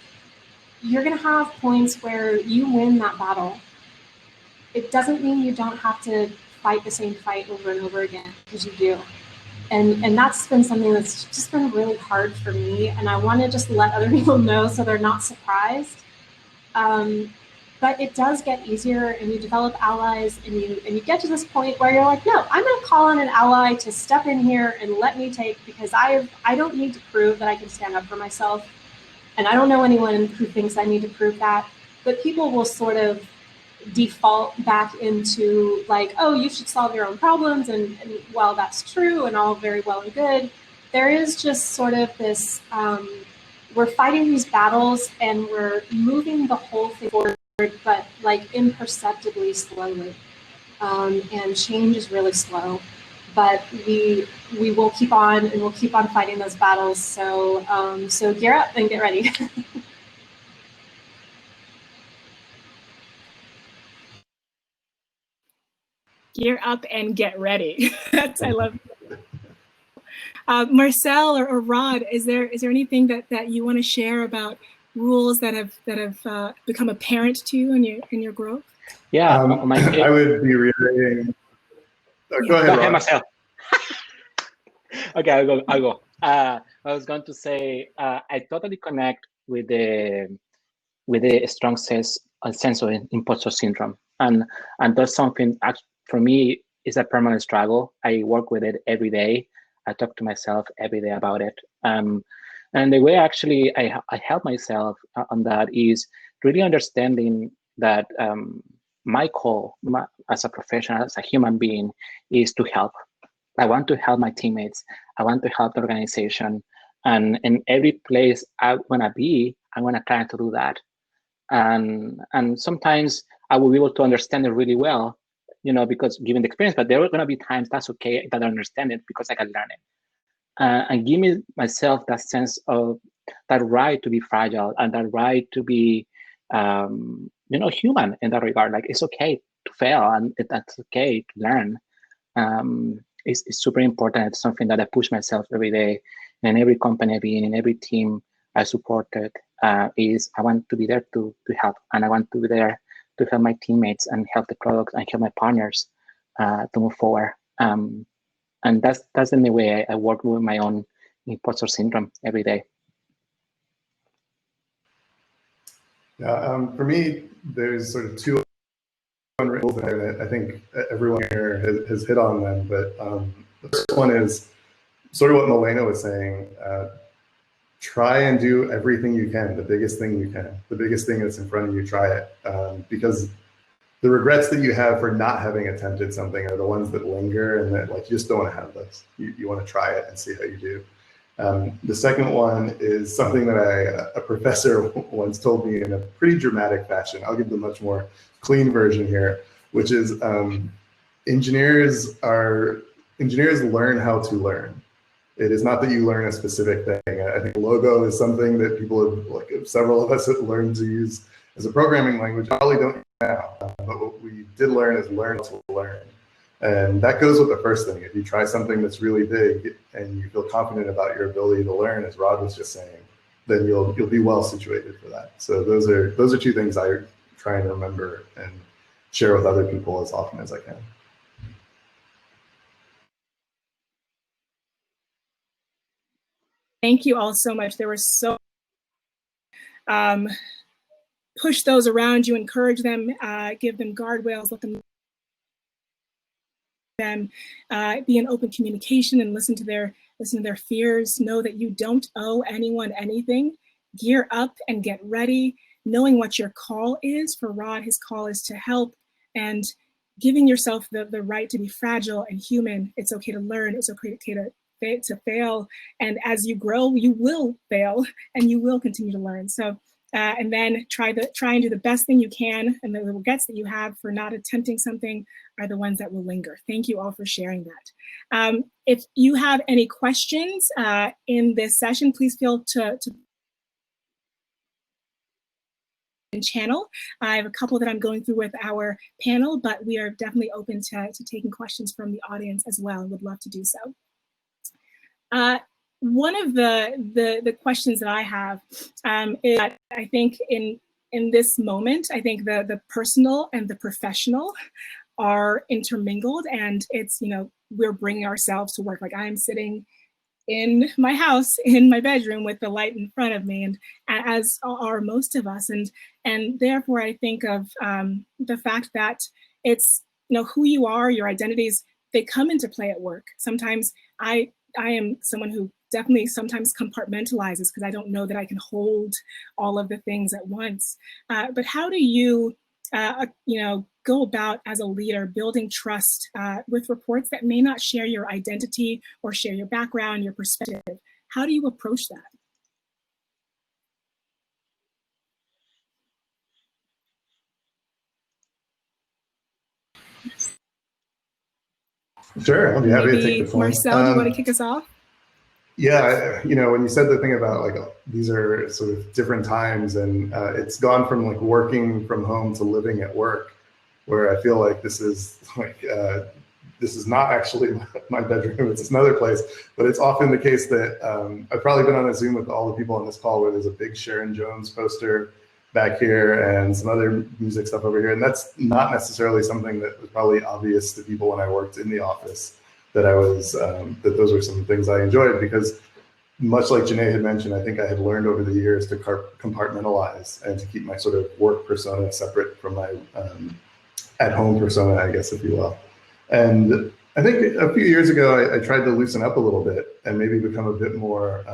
S8: you're going to have points where you win that battle. It doesn't mean you don't have to fight the same fight over and over again, because you do. And that's been something that's just been really hard for me, and I want to just let other people know so they're not surprised. But it does get easier, and you develop allies, and you get to this point where you're like, no, I'm going to call on an ally to step in here and let me take, because I don't need to prove that I can stand up for myself, and I don't know anyone who thinks I need to prove that. But people will sort of default back into like, oh, you should solve your own problems, and while that's true and all very well and good, there is just sort of this, we're fighting these battles and we're moving the whole thing forward, but like imperceptibly slowly, and change is really slow, but we will keep on, and we'll keep on fighting those battles. So so gear up and get ready.
S3: Gear up and get ready. I love it. Marcel or Rod, is there anything that you want to share about rules that have become apparent to you in your growth?
S9: Yeah,
S1: I would be reiterating. Go ahead,
S9: Marcel. Okay, I'll go. I was going to say I totally connect with the strong sense of imposter syndrome, and that's something for me is a permanent struggle. I work with it every day. I talk to myself every day about it. And the way actually I help myself on that is really understanding that my call as a professional, as a human being, is to help. I want to help my teammates. I want to help the organization. And in every place I want to be, I want to try to do that. And sometimes I will be able to understand it really well, you know, because given the experience, but there are going to be times that's okay that I understand it because I can learn it. And give me myself that sense of that right to be fragile and that right to be, you know, human in that regard. Like it's okay to fail and that's okay to learn. It's super important. It's something that I push myself every day. And in every company I've been in, every team I supported, is I want to be there to help, and I want to be there to help my teammates and help the product and help my partners to move forward. And that's the only way I work with my own imposter syndrome every day.
S1: Yeah, for me, there's sort of two unwritten rules that I think everyone here has hit on them. But the first one is sort of what Milena was saying. Try and do everything you can, the biggest thing you can. The biggest thing that's in front of you, try it. Because the regrets that you have for not having attempted something are the ones that linger, and that like you just don't want to have those. You want to try it and see how you do. The second one is something that a professor once told me in a pretty dramatic fashion. I'll give the much more clean version here, which is engineers learn how to learn. It is not that you learn a specific thing. I think logo is something that people have, like several of us have learned to use as a programming language. Probably don't now, but what we did learn is learn to learn. And that goes with the first thing. If you try something that's really big and you feel confident about your ability to learn, as Rod was just saying, then you'll be well situated for that. So those are two things I try and remember and share with other people as often as I can.
S3: Thank you all so much. There were so push those around you, encourage them, give them guardrails, let them be in open communication and listen to their fears. Know that you don't owe anyone anything. Gear up and get ready, knowing what your call is. For Rod, his call is to help, and giving yourself the right to be fragile and human. It's okay to learn. It's okay to fail. And as you grow, you will fail and you will continue to learn. So, and then try and do the best thing you can, and the regrets that you have for not attempting something are the ones that will linger. Thank you all for sharing that. If you have any questions in this session, please feel to channel. I have a couple that I'm going through with our panel, but we are definitely open to taking questions from the audience as well. Would love to do so. One of the questions that I have is that I think in this moment, I think the personal and the professional are intermingled, and it's, you know, we're bringing ourselves to work. Like I'm sitting in my house, in my bedroom with the light in front of me, and as are most of us. And therefore I think of the fact that it's, you know, who you are, your identities, they come into play at work. Sometimes I am someone who definitely sometimes compartmentalizes because I don't know that I can hold all of the things at once. But how do you, you know, go about as a leader building trust with reports that may not share your identity or share your background, your perspective? How do you approach that?
S1: Sure, I'll be happy to take the phone.
S3: Marcel, do you want to kick us off?
S1: Yeah, you know, when you said the thing about like these are sort of different times, and it's gone from like working from home to living at work, where I feel like this is like this is not actually my bedroom, it's another place. But it's often the case that I've probably been on a Zoom with all the people on this call where there's a big Sharon Jones poster back here and some other music stuff over here, and that's not necessarily something that was probably obvious to people when I worked in the office. That I was, that those were some things I enjoyed, because much like Janae had mentioned, I think I had learned over the years to compartmentalize and to keep my sort of work persona separate from my at-home persona, I guess, if you will. And I think a few years ago, I tried to loosen up a little bit and maybe become a bit more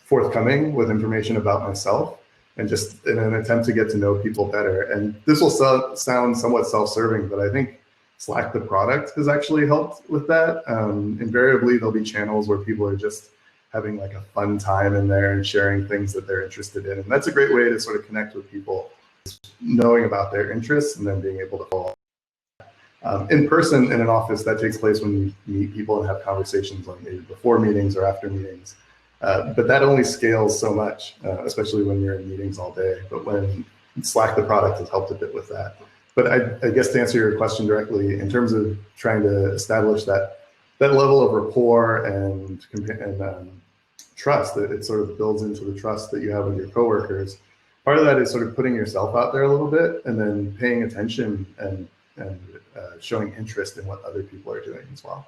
S1: forthcoming with information about myself, and just in an attempt to get to know people better. And this will sound somewhat self-serving, but I think Slack, the product, has actually helped with that. Invariably, there'll be channels where people are just having like a fun time in there and sharing things that they're interested in. And that's a great way to sort of connect with people, knowing about their interests and then being able to follow in person in an office. That takes place when you meet people and have conversations, like maybe before meetings or after meetings. But that only scales so much, especially when you're in meetings all day. But when Slack, the product, has helped a bit with that. But I guess to answer your question directly, in terms of trying to establish that level of rapport and trust, that it sort of builds into the trust that you have with your coworkers. Part of that is sort of putting yourself out there a little bit, and then paying attention and showing interest in what other people are doing as well.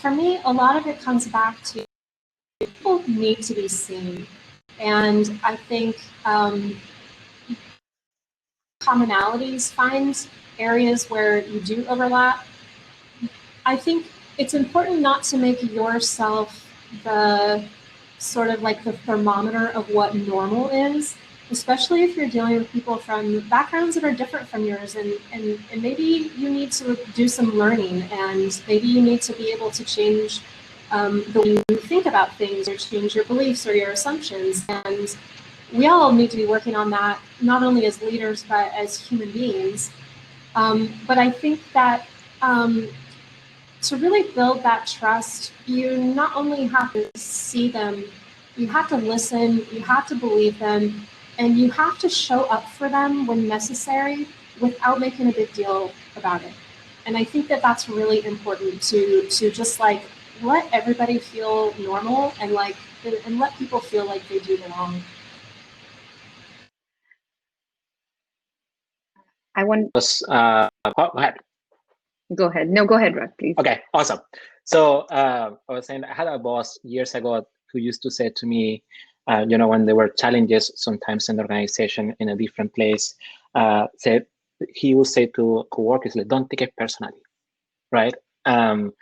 S8: For me, a lot of it comes back to people need to be seen. And I think commonalities, find areas where you do overlap. I think it's important not to make yourself the sort of like the thermometer of what normal is, especially if you're dealing with people from backgrounds that are different from yours, and maybe you need to do some learning, and maybe you need to be able to change the way you think about things, or change your beliefs or your assumptions. And we all need to be working on that, not only as leaders, but as human beings. But I think that to really build that trust, you not only have to see them, you have to listen, you have to believe them, and you have to show up for them when necessary without making a big deal about it. And I think that that's really important to just like let everybody feel normal, and like and let people feel like they do belong.
S4: I want.
S9: Go ahead.
S4: Go ahead. No, go ahead, Rod, please.
S9: Okay, awesome. So I was saying I had a boss years ago who used to say to me, when there were challenges sometimes in the organization in a different place, he would say to coworkers, like, don't take it personally, right? And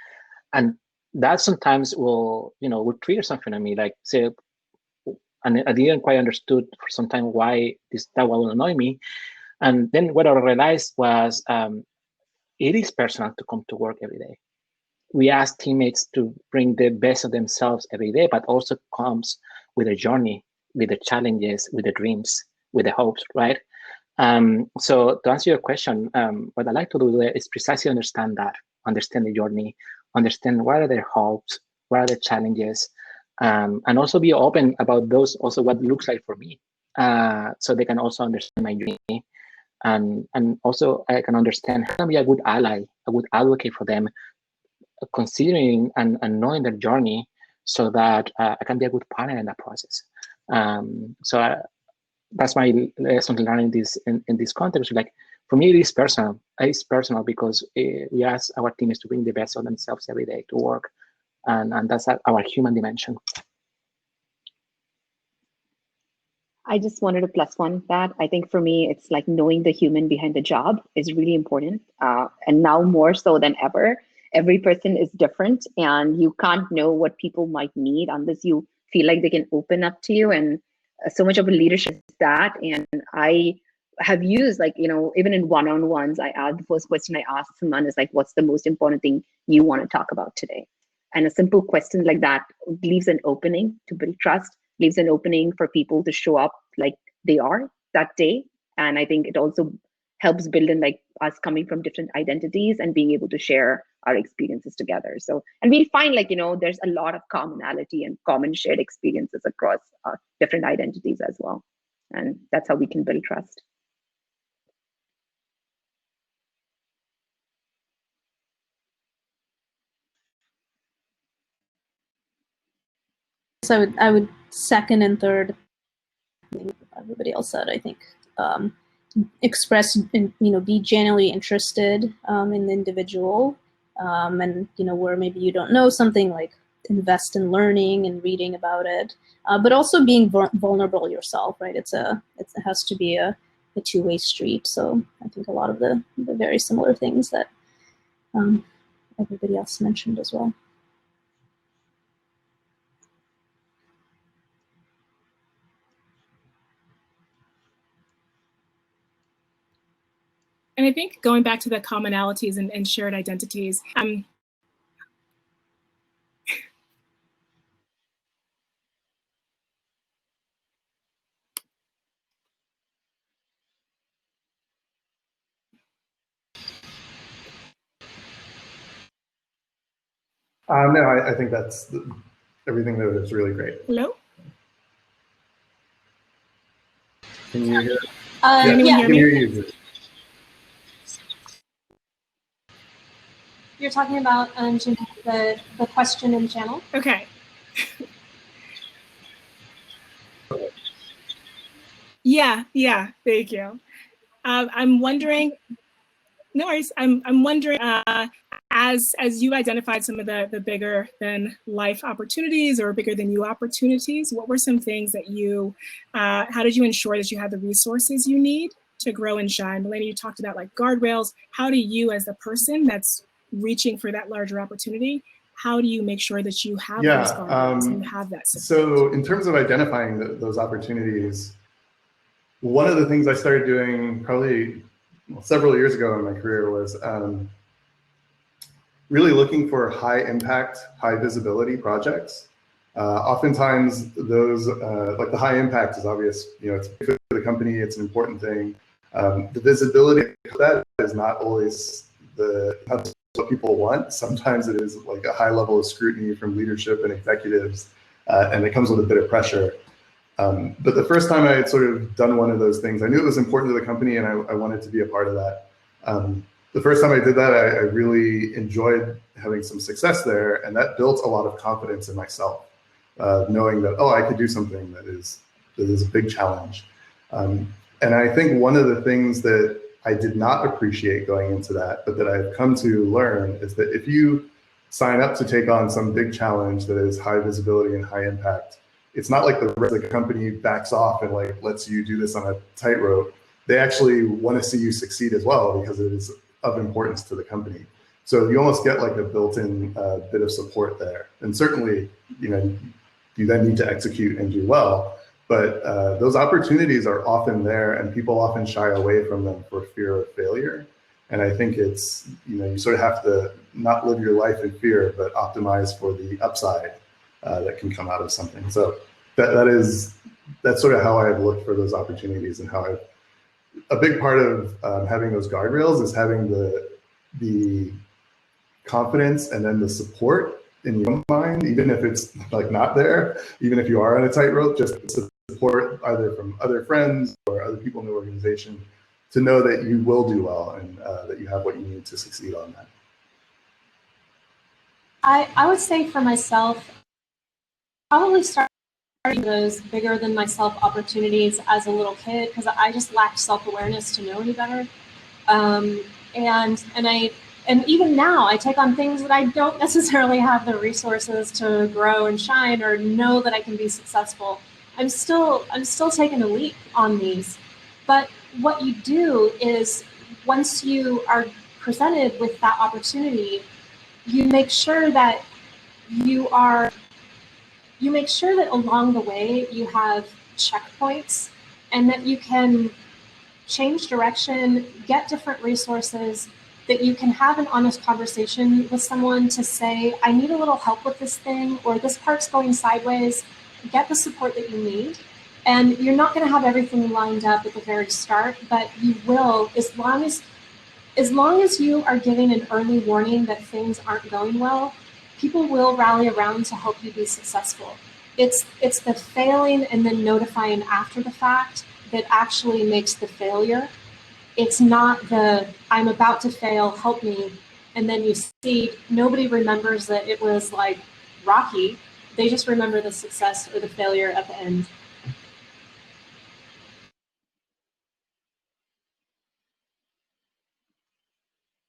S9: that sometimes would trigger something in me, like say, and I didn't quite understood for some time why that will annoy me. And then what I realized was it is personal to come to work every day. We ask teammates to bring the best of themselves every day, but also comes with a journey, with the challenges, with the dreams, with the hopes, right? So to answer your question, what I like to do is precisely understand that, understand the journey, understand what are their hopes, what are the challenges, and also be open about those, also what it looks like for me, so they can also understand my journey. And also I can understand how to be a good ally, a good advocate for them, considering and knowing their journey, so that I can be a good partner in that process. That's my lesson learned in this context. Like, for me, it is personal. It's personal because we ask our teams to bring the best of themselves every day to work, and that's our human dimension.
S4: I just wanted to plus one that. I think for me, it's like knowing the human behind the job is really important. And now more so than ever, every person is different, and you can't know what people might need unless you feel like they can open up to you. And so much of a leadership is that. And I have used, like, even in one-on-ones, the first question I ask someone is like, what's the most important thing you want to talk about today? And a simple question like that leaves an opening to build trust, leaves an opening for people to show up like they are that day. And I think it also helps build in like us coming from different identities and being able to share our experiences together. So, and we'll find like, there's a lot of commonality and common shared experiences across different identities as well. And that's how we can build trust.
S2: So I would second and third everybody else said. I think express, be genuinely interested in the individual, and where maybe you don't know something, like invest in learning and reading about it, but also being vulnerable yourself, right? It has to be a two-way street. So I think a lot of the very similar things that everybody else mentioned as well.
S3: And I think going back to the commonalities and shared identities,
S1: No, I think that's everything that is really great.
S3: Hello?
S1: Can you hear?
S3: Can anyone hear me?
S1: Hear you.
S8: You're talking about the question in channel?
S3: Okay. Yeah, thank you. I'm wondering, no worries, I'm wondering, as you identified some of the bigger than life opportunities or bigger than you opportunities, what were some things that you, how did you ensure that you had the resources you need to grow and shine? Melanie, you talked about like guardrails. How do you, as the person that's reaching for that larger opportunity, how do you make sure that you have those guardrails and you have that support?
S1: So in terms of identifying those opportunities, one of the things I started doing probably several years ago in my career was really looking for high impact, high visibility projects. Oftentimes those, like the high impact is obvious, it's good for the company, it's an important thing. The visibility of that is not always what people want. Sometimes it is like a high level of scrutiny from leadership and executives, and it comes with a bit of pressure. But the first time I had sort of done one of those things, I knew it was important to the company and I wanted to be a part of that. The first time I did that, I really enjoyed having some success there, and that built a lot of confidence in myself, knowing that, oh, I could do something that is a big challenge. And I think one of the things that I did not appreciate going into that, but that I've come to learn, is that if you sign up to take on some big challenge that is high visibility and high impact, it's not like the rest of the company backs off and like lets you do this on a tightrope. They actually want to see you succeed as well because it is of importance to the company. So you almost get like a built-in bit of support there. And certainly, you then need to execute and do well. But those opportunities are often there, and people often shy away from them for fear of failure. And I think it's, you sort of have to not live your life in fear, but optimize for the upside that can come out of something. So that's sort of how I've looked for those opportunities, and how a big part of having those guardrails is having the confidence and then the support in your mind, even if it's like not there, even if you are on a tightrope, just support either from other friends or other people in the organization to know that you will do well and that you have what you need to succeed on that.
S8: I would say for myself, probably starting those bigger than myself opportunities as a little kid, because I just lacked self-awareness to know any better. And even now I take on things that I don't necessarily have the resources to grow and shine or know that I can be successful. I'm still taking a leap on these. But what you do is, once you are presented with that opportunity, you make sure that along the way you have checkpoints, and that you can change direction, get different resources, that you can have an honest conversation with someone to say, I need a little help with this thing, or this part's going sideways. Get the support that you need. And you're not going to have everything lined up at the very start, but you will, as long as you are giving an early warning that things aren't going well, people will rally around to help you be successful. It's the failing and then notifying after the fact that actually makes the failure. It's not the, I'm about to fail, help me, and then you see, nobody remembers that it was like rocky. They just remember the success or the failure at the end.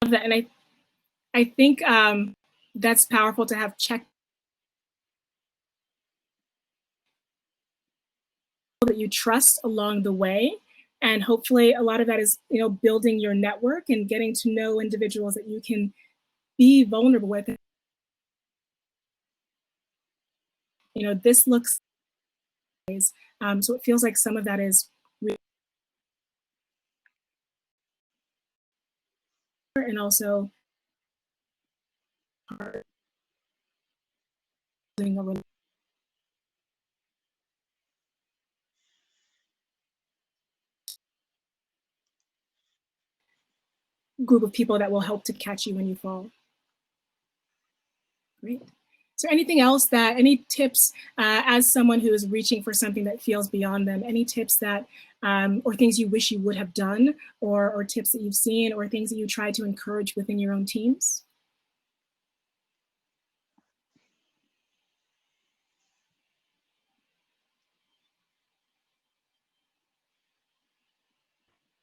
S3: That, and I think that's powerful to have checked that you trust along the way, and hopefully a lot of that is building your network and getting to know individuals that you can be vulnerable with. This looks so it feels like some of that is and also doing a group of people that will help to catch you when you fall. Great. Is there anything else any tips as someone who is reaching for something that feels beyond them, any tips that, or things you wish you would have done, or tips that you've seen, or things that you try to encourage within your own teams?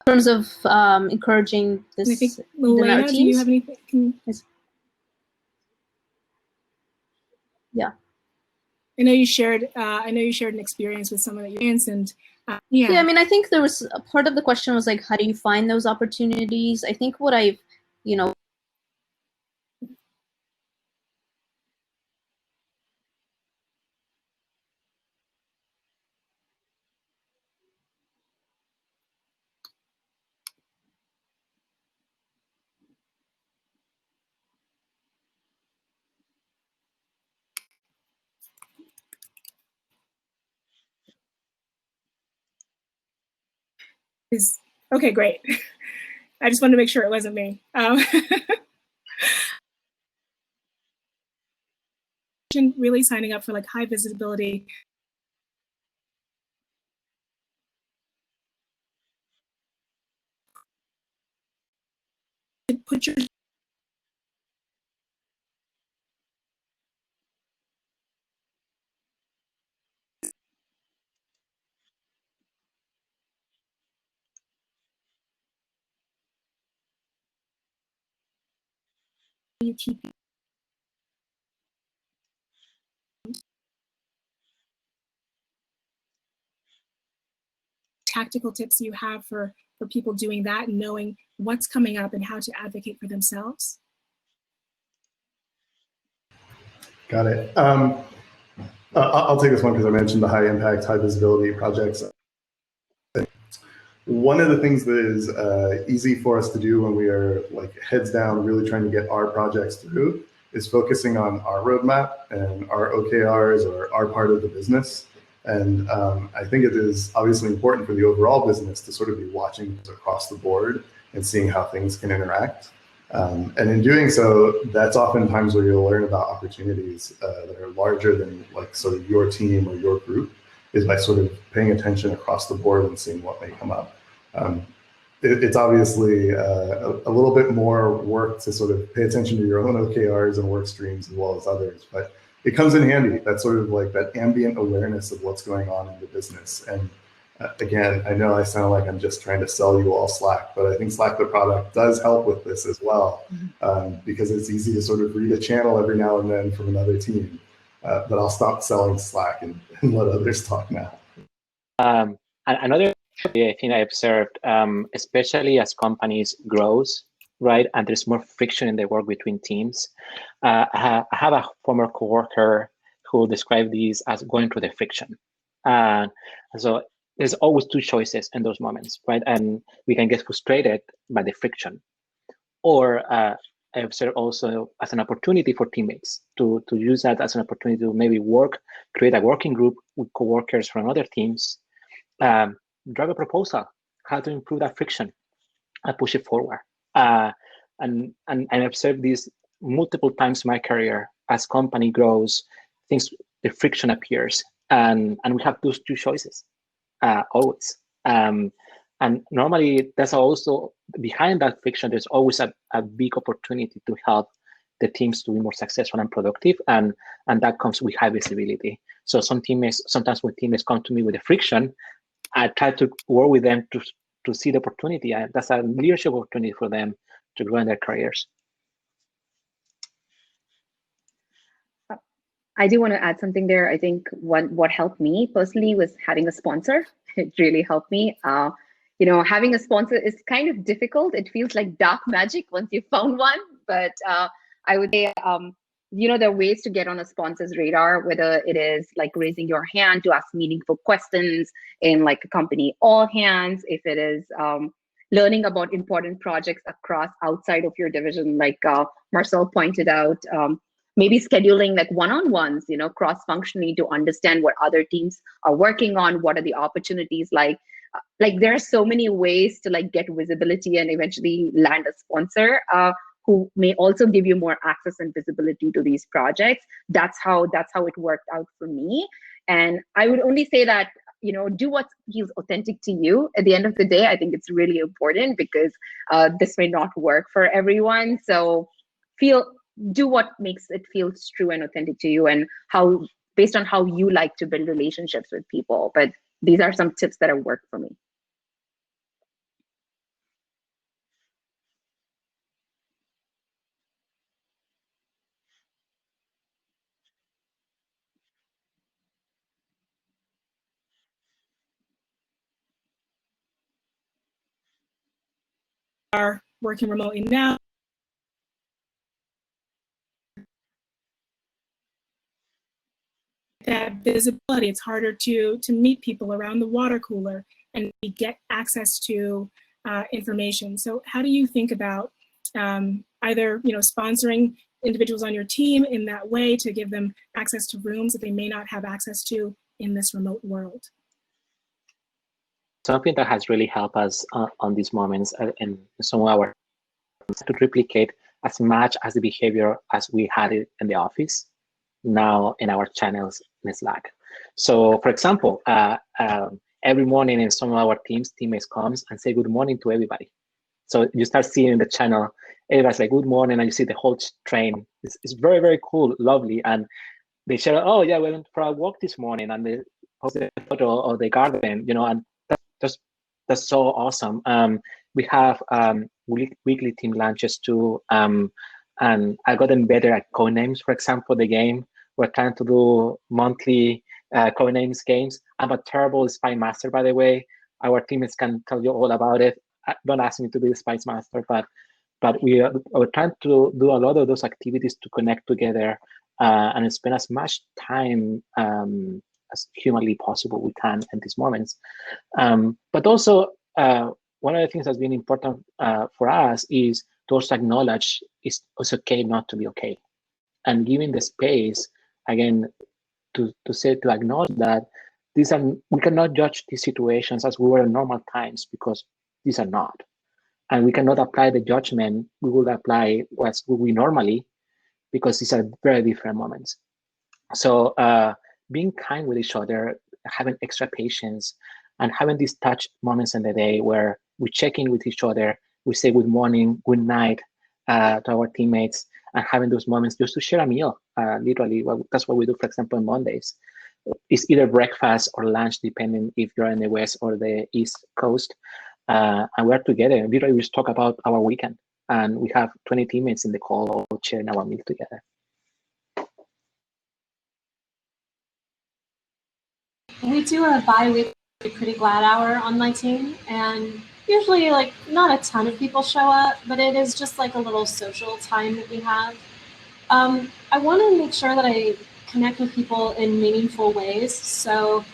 S2: In terms of encouraging this,
S3: I think, Elena, do you have anything?
S2: Yeah.
S3: I know you shared an experience with someone that you experienced, and yeah.
S2: I mean, I think there was a part of the question was like, how do you find those opportunities? I think what I've,
S3: Okay, great. I just wanted to make sure it wasn't me. Really signing up for like high visibility. Put your tactical tips you have for people doing that and knowing what's coming up and how to advocate for themselves?
S1: Got it. I'll take this one because I mentioned the high impact, high visibility projects. One of the things that is easy for us to do when we are like heads down, really trying to get our projects through, is focusing on our roadmap and our OKRs or our part of the business. And I think it is obviously important for the overall business to sort of be watching across the board and seeing how things can interact. And in doing so, that's oftentimes where you'll learn about opportunities that are larger than like sort of your team or your group, is by sort of paying attention across the board and seeing what may come up. It's obviously a little bit more work to sort of pay attention to your own OKRs and work streams as well as others, but it comes in handy. That's sort of like that ambient awareness of what's going on in the business. And again, I know I sound like I'm just trying to sell you all Slack, but I think Slack, the product, does help with this as well, because it's easy to sort of read a channel every now and then from another team. But I'll stop selling Slack and let others talk now.
S9: Another thing I observed, especially as companies grows, right, and there's more friction in the work between teams. I have a former coworker who described these as going through the friction. So there's always two choices in those moments, right? And we can get frustrated by the friction. Or I observe also as an opportunity for teammates to use that as an opportunity to maybe create a working group with coworkers from other teams, drive a proposal, how to improve that friction and push it forward. And I observed this multiple times in my career. As company grows, the friction appears, and we have those two choices always. And normally, there's also behind that friction. There's always a big opportunity to help the teams to be more successful and productive, and that comes with high visibility. So sometimes when teammates come to me with the friction, I try to work with them to see the opportunity. That's a leadership opportunity for them to grow in their careers.
S4: I do want to add something there. I think what helped me personally was having a sponsor. It really helped me. Having a sponsor is kind of difficult. It feels like dark magic once you found one. But I would say, there are ways to get on a sponsor's radar, whether it is like raising your hand to ask meaningful questions in like a company all hands, if it is learning about important projects outside of your division, like Marcel pointed out, maybe scheduling like one-on-ones, cross-functionally to understand what other teams are working on, what are the opportunities like there are so many ways to like get visibility and eventually land a sponsor who may also give you more access and visibility to these projects. That's how it worked out for me. And I would only say that, do what feels authentic to you. At the end of the day, I think it's really important because this may not work for everyone. So do what makes it feel true and authentic to you, and based on how you like to build relationships with people. But these are some tips that have worked for me.
S3: Are working remotely now. That visibility, it's harder to meet people around the water cooler and get access to information. So how do you think about either sponsoring individuals on your team in that way to give them access to rooms that they may not have access to in this remote world?
S9: something that has really helped us on these moments and some of our to replicate as much as the behavior as we had it in the office now in our channels in Slack. So for example, every morning in some of our teammates comes and say good morning to everybody. So you start seeing in the channel, everybody's like good morning, and you see the whole train. It's very, very cool, lovely. And they share, oh yeah, we went for a walk this morning, and they post a photo of the garden, you know, and that's so awesome. We have weekly team lunches too, and I gotten better at code names. For example, the game we're trying to do monthly code names games. I'm a terrible spy master, by the way. Our teammates can tell you all about it. Don't ask me to be the spice master, but we're trying to do a lot of those activities to connect together and spend as much time as humanly possible we can in these moments. But also, one of the things that's been important for us is to also acknowledge it's okay not to be okay, and giving the space again to acknowledge that we cannot judge these situations as we were in normal times, because these are not. And we cannot apply the judgment we would apply as we normally, because these are very different moments. So being kind with each other, having extra patience, and having these touch moments in the day where we check in with each other, we say good morning, good night to our teammates, and having those moments just to share a meal, literally. Well, that's what we do, for example, on Mondays. It's either breakfast or lunch, depending if you're in the West or the East Coast. And we're together. Literally, we just talk about our weekend. And we have 20 teammates in the call, all sharing our meal together.
S8: We do a bi-weekly Pretty Glad Hour on my team, and usually like not a ton of people show up, but it is just like a little social time that we have. I want to make sure that I connect with people in meaningful ways, so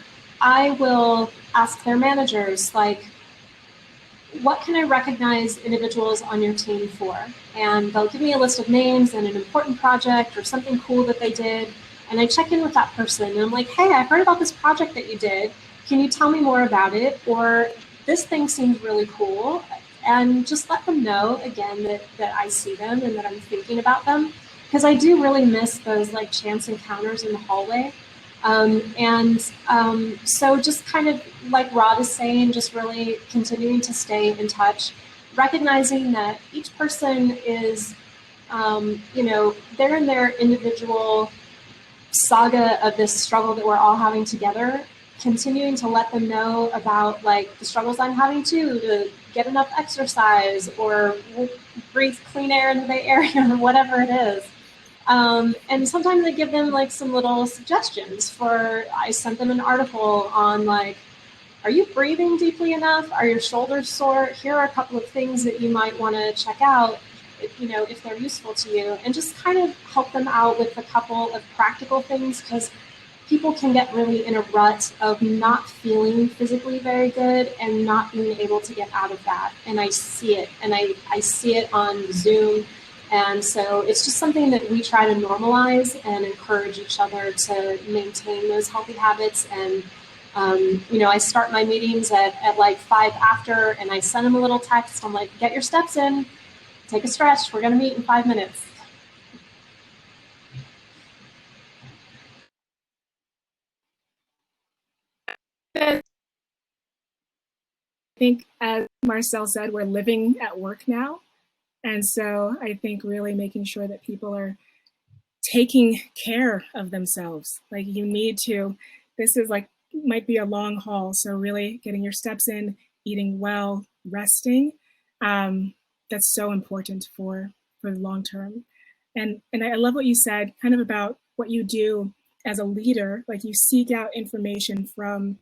S8: I will ask their managers, like, what can I recognize individuals on your team for? And they'll give me a list of names and an important project or something cool that they did. And I check in with that person and I'm like, hey, I heard about this project that you did. Can you tell me more about it? Or this thing seems really cool. And just let them know, again, that I see them and that I'm thinking about them. Because I do really miss those like chance encounters in the hallway. So just kind of like Rod is saying, just really continuing to stay in touch, recognizing that each person is, they're in their individual saga of this struggle that we're all having together, continuing to let them know about like the struggles I'm having too, to get enough exercise or breathe clean air in the Bay Area or whatever it is. And sometimes I give them like some little suggestions I sent them an article on like, are you breathing deeply enough? Are your shoulders sore? Here are a couple of things that you might want to check out, if they're useful to you, and just kind of help them out with a couple of practical things, because people can get really in a rut of not feeling physically very good and not being able to get out of that. And I see it, and I see it on Zoom. And so it's just something that we try to normalize and encourage each other to maintain those healthy habits. And, I start my meetings at like 5 after, and I send them a little text. I'm like, get your steps in, take a stretch. We're going to meet in 5 minutes.
S3: I think, as Marcel said, we're living at work now. And so I think really making sure that people are taking care of themselves. Like you need to, this is like, might be a long haul. So really getting your steps in, eating well, resting, that's so important for the long term. And I love what you said kind of about what you do as a leader, like you seek out information from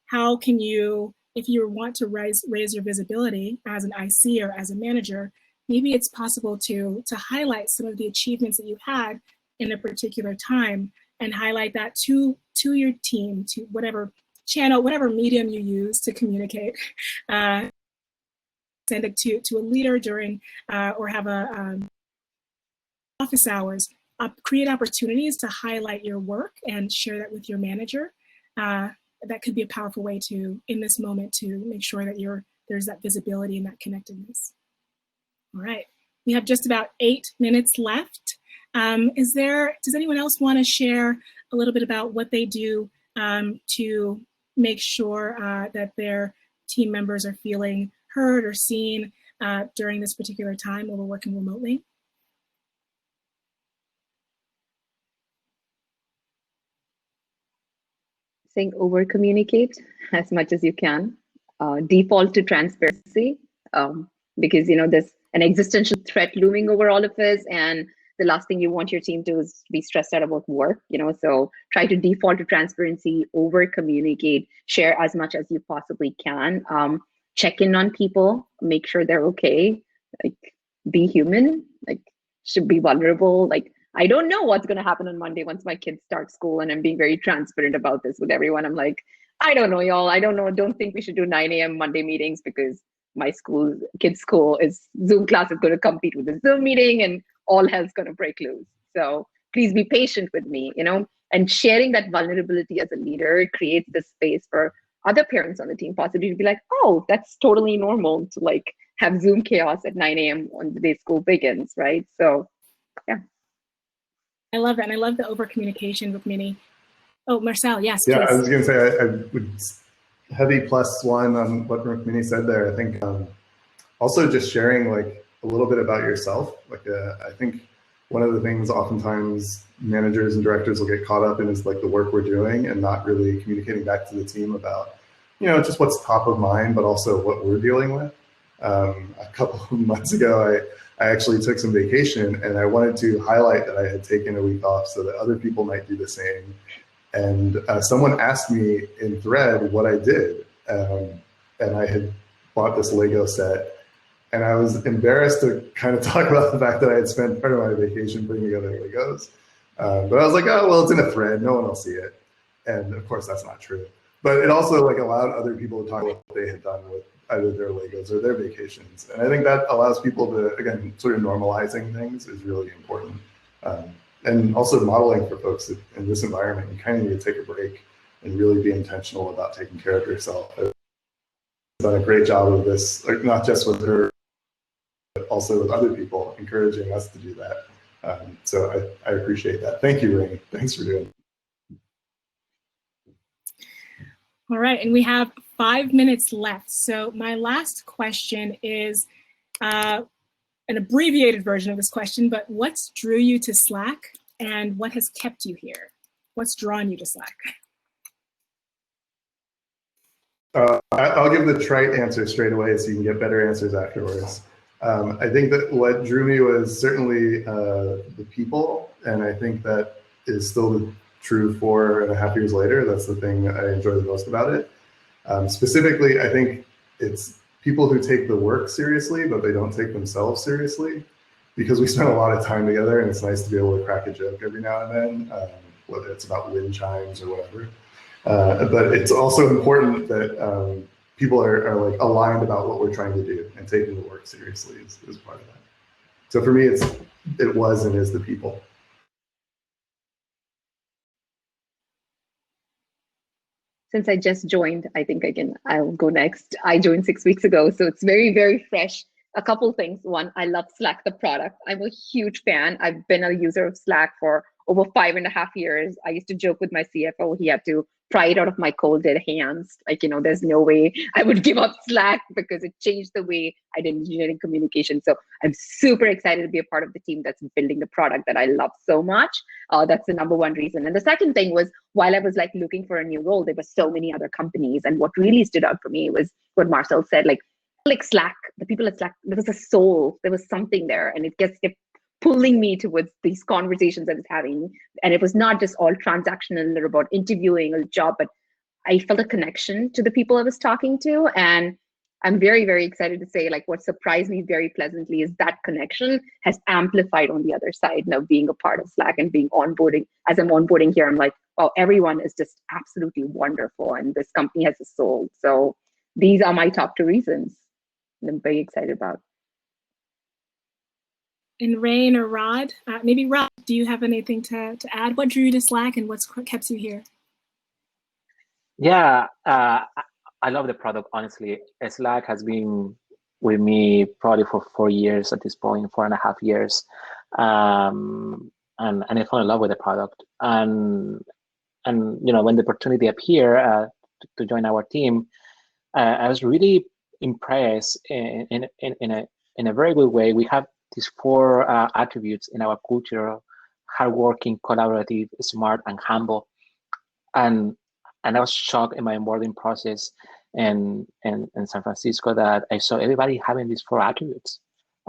S3: how can you, if you want to raise your visibility as an IC or as a manager, maybe it's possible to highlight some of the achievements that you've had in a particular time and highlight that to your team, to whatever channel, whatever medium you use to communicate. Send it to a leader during, or have a office hours, create opportunities to highlight your work and share that with your manager. That could be a powerful way to, in this moment, to make sure that there's that visibility and that connectedness. All right, we have just about 8 minutes left. Does anyone else want to share a little bit about what they do to make sure that their team members are feeling heard or seen during this particular time while we're working remotely?
S4: Saying over communicate as much as you can. Default to transparency, because there's an existential threat looming over all of us, and the last thing you want your team to is be stressed out about work. So try to default to transparency, over communicate, share as much as you possibly can. Check in on people, make sure they're okay. Be human. Should be vulnerable. I don't know what's going to happen on Monday once my kids start school, and I'm being very transparent about this with everyone. I'm like, I don't know, y'all. I don't know. Don't think we should do 9 a.m. Monday meetings because my kids' school Zoom class is going to compete with the Zoom meeting, and all hell's going to break loose. So please be patient with me, and sharing that vulnerability as a leader creates this space for other parents on the team possibly to be like, oh, that's totally normal to have Zoom chaos at 9 a.m. on the day school begins, right? So, yeah.
S3: I love that, and I love the over communication with Minnie. Oh, Marcel, yes.
S1: Yeah,
S3: please.
S1: I was going to say I would heavy +1 on what Minnie said there. I think also just sharing a little bit about yourself. I think one of the things oftentimes managers and directors will get caught up in is the work we're doing and not really communicating back to the team about just what's top of mind, but also what we're dealing with. A couple of months ago, I actually took some vacation, and I wanted to highlight that I had taken a week off so that other people might do the same. And someone asked me in Thread what I did, and I had bought this Lego set, and I was embarrassed to kind of talk about the fact that I had spent part of my vacation putting together Legos. But I was like, oh, well, it's in a thread. No one will see it. And of course, that's not true. But it also allowed other people to talk about what they had done with either their Legos or their vacations. And I think that allows people to, again, sort of normalizing things is really important. And also modeling for folks that in this environment, you kind of need to take a break and really be intentional about taking care of yourself. I've done a great job of this, not just with her, but also with other people, encouraging us to do that. So I appreciate that. Thank you, Rainey. Thanks for doing it.
S3: All right, and we have 5 minutes left. So my last question is an abbreviated version of this question, but what's drew you to Slack and what has kept you here? What's drawn you to Slack?
S1: I'll give the trite answer straight away so you can get better answers afterwards. I think that what drew me was certainly the people, and I think that is still true 4.5 years later. That's the thing I enjoy the most about it. Specifically, I think it's people who take the work seriously, but they don't take themselves seriously, because we spend a lot of time together, and it's nice to be able to crack a joke every now and then, whether it's about wind chimes or whatever. But it's also important that people are aligned about what we're trying to do, and taking the work seriously is part of that. So for me, it was and is the people.
S4: Since I just joined, I think I'll go next. I joined 6 weeks ago, so it's very, very fresh. A couple things. One, I love Slack, the product. I'm a huge fan. I've been a user of Slack for over 5.5 years. I used to joke with my CFO, he had to pry it out of my cold dead hands. There's no way I would give up Slack because it changed the way I did engineering communication. So I'm super excited to be a part of the team that's building the product that I love so much. That's the number one reason. And the second thing was, while I was looking for a new role, there were so many other companies. And what really stood out for me was what Marcel said, like Slack, the people at Slack, there was a soul, there was something there, and it kept pulling me towards these conversations I was having. And it was not just all transactional or about interviewing a job, but I felt a connection to the people I was talking to. And I'm very, very excited to say, what surprised me very pleasantly is that connection has amplified on the other side. Now being a part of Slack and being onboarding, as I'm onboarding here, I'm like, wow, everyone is just absolutely wonderful. And this company has a soul. So these are my top 2 reasons. I'm very excited about.
S3: And Rain or Rod, maybe Rod, do you have anything to add? What drew you to Slack and what's kept you here?
S9: Yeah, I love the product, honestly. Slack has been with me probably for 4 years at this point, 4.5 years. And I fell in love with the product. And you know, when the opportunity appeared to join our team, I was really impressed in a very good way. We have these 4 attributes in our culture: hardworking, collaborative, smart, and humble. And I was shocked in my onboarding process in San Francisco that I saw everybody having these 4 attributes.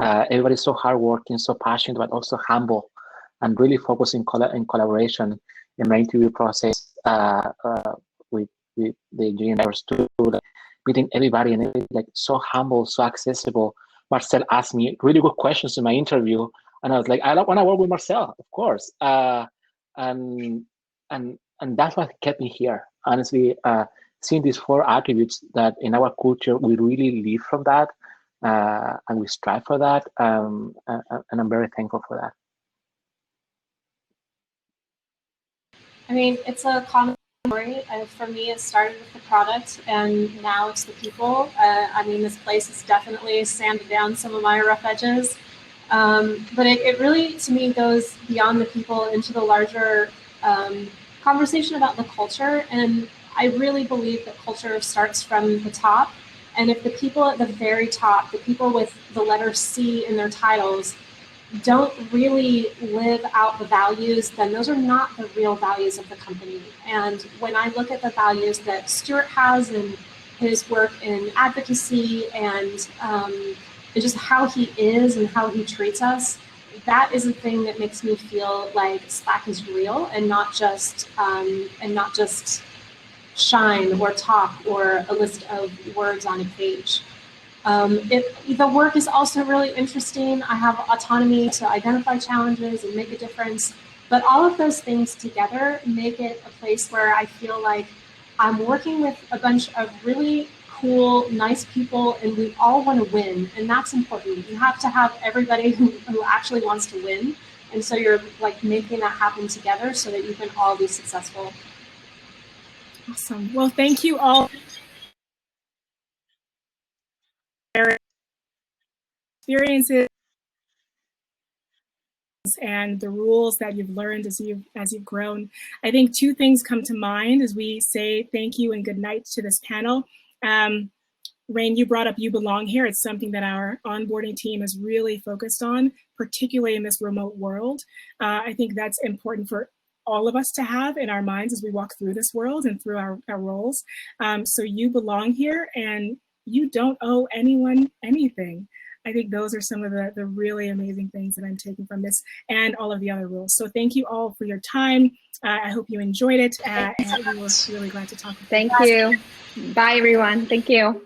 S9: Everybody's so hardworking, so passionate, but also humble, and really focusing in collaboration in my interview process with the engineering members too, like meeting everybody, and everybody, like so humble, so accessible. Marcel asked me really good questions in my interview, and I was like, I don't want to work with Marcel, of course. And that's what kept me here, honestly. Seeing these 4 attributes that in our culture we really live from that, and we strive for that, and I'm very thankful for that.
S8: I mean, it's a common story. For me, it started with the product, and now it's the people. I mean, this place has definitely sanded down some of my rough edges. But it really, to me, goes beyond the people into the larger conversation about the culture. And I really believe that culture starts from the top. And if the people at the very top, the people with the letter C in their titles, don't really live out the values, then those are not the real values of the company. And when I look at the values that Stuart has in his work in advocacy and just how he is and how he treats us, that is a thing that makes me feel like Slack is real and not just shine or talk or a list of words on a page. The work is also really interesting. I have autonomy to identify challenges and make a difference, but all of those things together make it a place where I feel like I'm working with a bunch of really cool, nice people, and we all want to win, and that's important. You have to have everybody who actually wants to win, and so you're like making that happen together so that you can all be successful.
S3: Awesome. Well, thank you all. Experiences and the rules that you've learned as you've grown. I think 2 things come to mind as we say thank you and good night to this panel. Rain, you brought up You Belong Here. It's something that our onboarding team is really focused on, particularly in this remote world. I think that's important for all of us to have in our minds as we walk through this world and through our roles. So you belong here and you don't owe anyone anything. I think those are some of the really amazing things that I'm taking from this and all of the other rules. So thank you all for your time. I hope you enjoyed it. And we were really glad to talk with you.
S4: Thank you. Bye, everyone. Thank you.